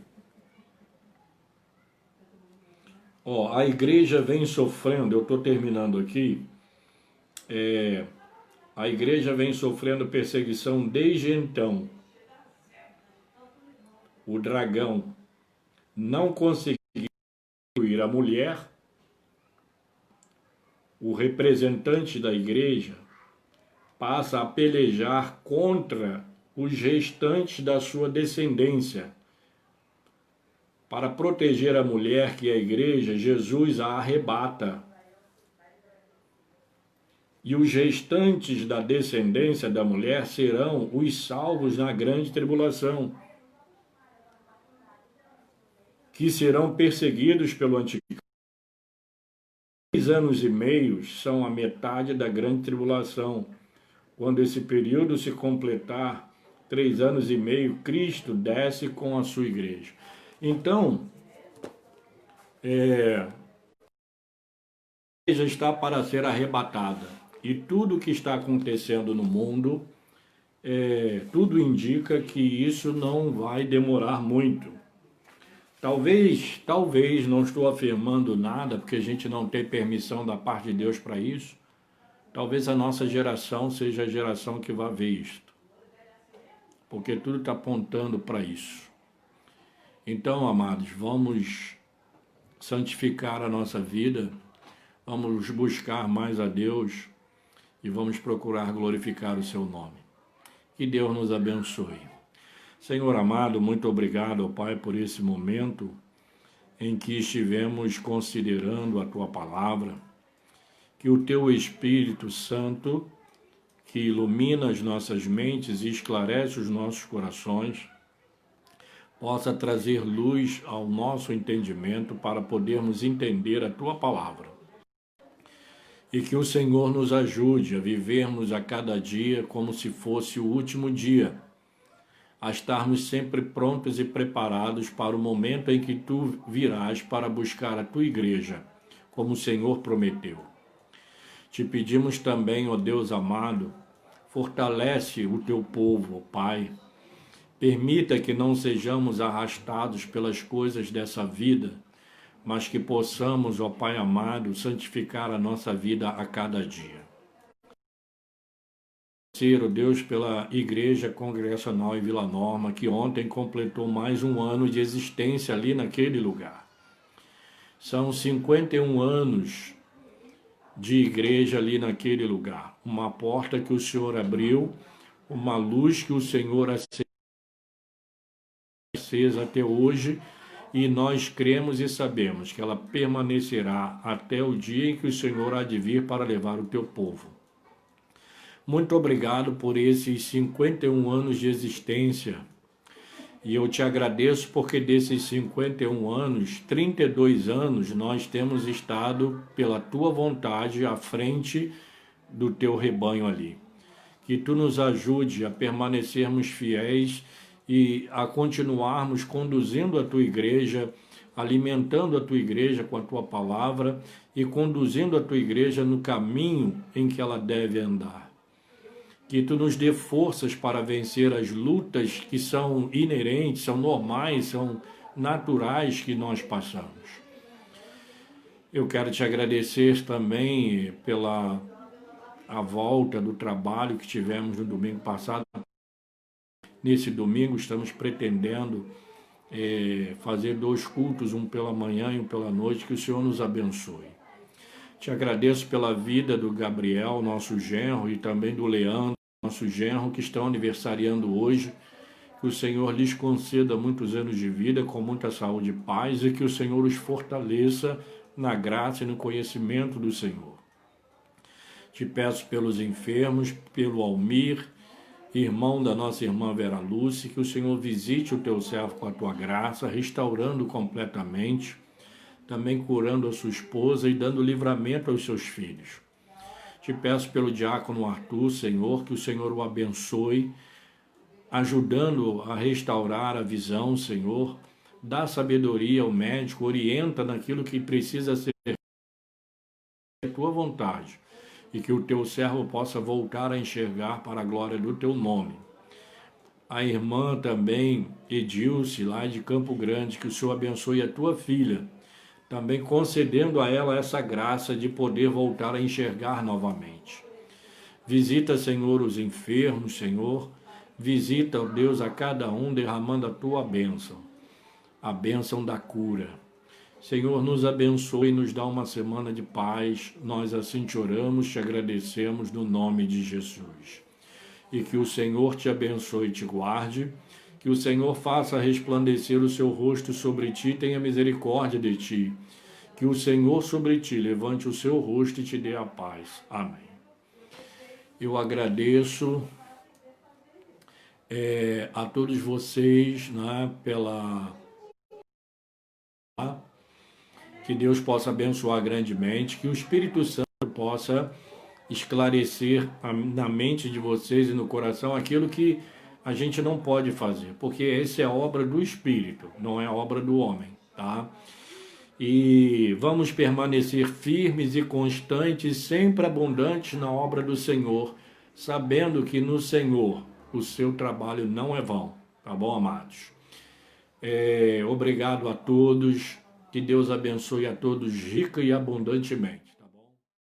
A igreja vem sofrendo, eu estou terminando aqui, a igreja vem sofrendo perseguição desde então. O dragão não conseguiu destruir a mulher, o representante da igreja passa a pelejar contra os restantes da sua descendência. Para proteger a mulher, que é a igreja, Jesus a arrebata. E os restantes da descendência da mulher serão os salvos na grande tribulação, que serão perseguidos pelo anticristo. 3 anos e meio são a metade da grande tribulação. Quando esse período se completar, 3 anos e meio, Cristo desce com a sua igreja. Então, a igreja está para ser arrebatada. E tudo que está acontecendo no mundo, tudo indica que isso não vai demorar muito. Talvez, não estou afirmando nada, porque a gente não tem permissão da parte de Deus para isso. Talvez a nossa geração seja a geração que vai ver isto, porque tudo está apontando para isso. Então, amados, vamos santificar a nossa vida, vamos buscar mais a Deus e vamos procurar glorificar o seu nome. Que Deus nos abençoe. Senhor amado, muito obrigado, ó Pai, por esse momento em que estivemos considerando a Tua palavra. Que o Teu Espírito Santo, que ilumina as nossas mentes e esclarece os nossos corações, possa trazer luz ao nosso entendimento para podermos entender a Tua palavra. E que o Senhor nos ajude a vivermos a cada dia como se fosse o último dia, a estarmos sempre prontos e preparados para o momento em que Tu virás para buscar a Tua igreja, como o Senhor prometeu. Te pedimos também, ó Deus amado, fortalece o Teu povo, ó Pai, Permita que não sejamos arrastados pelas coisas dessa vida, mas que possamos, ó Pai amado, santificar a nossa vida a cada dia. Agradecer, ó Deus, pela Igreja Congregacional em Vila Norma, que ontem completou mais um ano de existência ali naquele lugar. São 51 anos de igreja ali naquele lugar. Uma porta que o Senhor abriu, uma luz que o Senhor acesa até hoje, e nós cremos e sabemos que ela permanecerá até o dia em que o Senhor há de vir para levar o teu povo. Muito obrigado por esses 51 anos de existência. E eu te agradeço porque desses 51 anos, 32 anos, nós temos estado pela tua vontade à frente do teu rebanho ali. Que tu nos ajude a permanecermos fiéis e a continuarmos conduzindo a tua igreja, alimentando a tua igreja com a tua palavra e conduzindo a tua igreja no caminho em que ela deve andar. Que tu nos dê forças para vencer as lutas que são inerentes, são normais, são naturais que nós passamos. Eu quero te agradecer também pela a volta do trabalho que tivemos no domingo passado. Nesse domingo estamos pretendendo fazer 2 cultos, um pela manhã e um pela noite, que o Senhor nos abençoe. Te agradeço pela vida do Gabriel, nosso genro, e também do Leandro, nosso genro, que estão aniversariando hoje. Que o Senhor lhes conceda muitos anos de vida, com muita saúde e paz, e que o Senhor os fortaleça na graça e no conhecimento do Senhor. Te peço pelos enfermos, pelo Almir, irmão da nossa irmã Vera Lúcia, que o Senhor visite o teu servo com a tua graça, restaurando completamente, também curando a sua esposa e dando livramento aos seus filhos. Te peço pelo diácono Arthur, Senhor, que o Senhor o abençoe, ajudando a restaurar a visão, Senhor. Dá sabedoria ao médico, orienta naquilo que precisa ser a tua vontade, e que o teu servo possa voltar a enxergar para a glória do teu nome. A irmã também, Edilce, lá de Campo Grande, que o Senhor abençoe a tua filha, também concedendo a ela essa graça de poder voltar a enxergar novamente. Visita, Senhor, os enfermos, Senhor. Visita, ó Deus, a cada um, derramando a tua bênção, a bênção da cura. Senhor, nos abençoe e nos dá uma semana de paz. Nós assim te oramos, te agradecemos no nome de Jesus. E que o Senhor te abençoe e te guarde. Que o Senhor faça resplandecer o seu rosto sobre ti e tenha misericórdia de ti. Que o Senhor sobre ti levante o seu rosto e te dê a paz. Amém. Eu agradeço a todos vocês, né, que Deus possa abençoar grandemente, que o Espírito Santo possa esclarecer na mente de vocês e no coração aquilo que a gente não pode fazer, porque essa é a obra do Espírito, não é a obra do homem, tá? E vamos permanecer firmes e constantes, sempre abundantes na obra do Senhor, sabendo que no Senhor o seu trabalho não é vão, tá bom, amados? Obrigado a todos, que Deus abençoe a todos rica e abundantemente.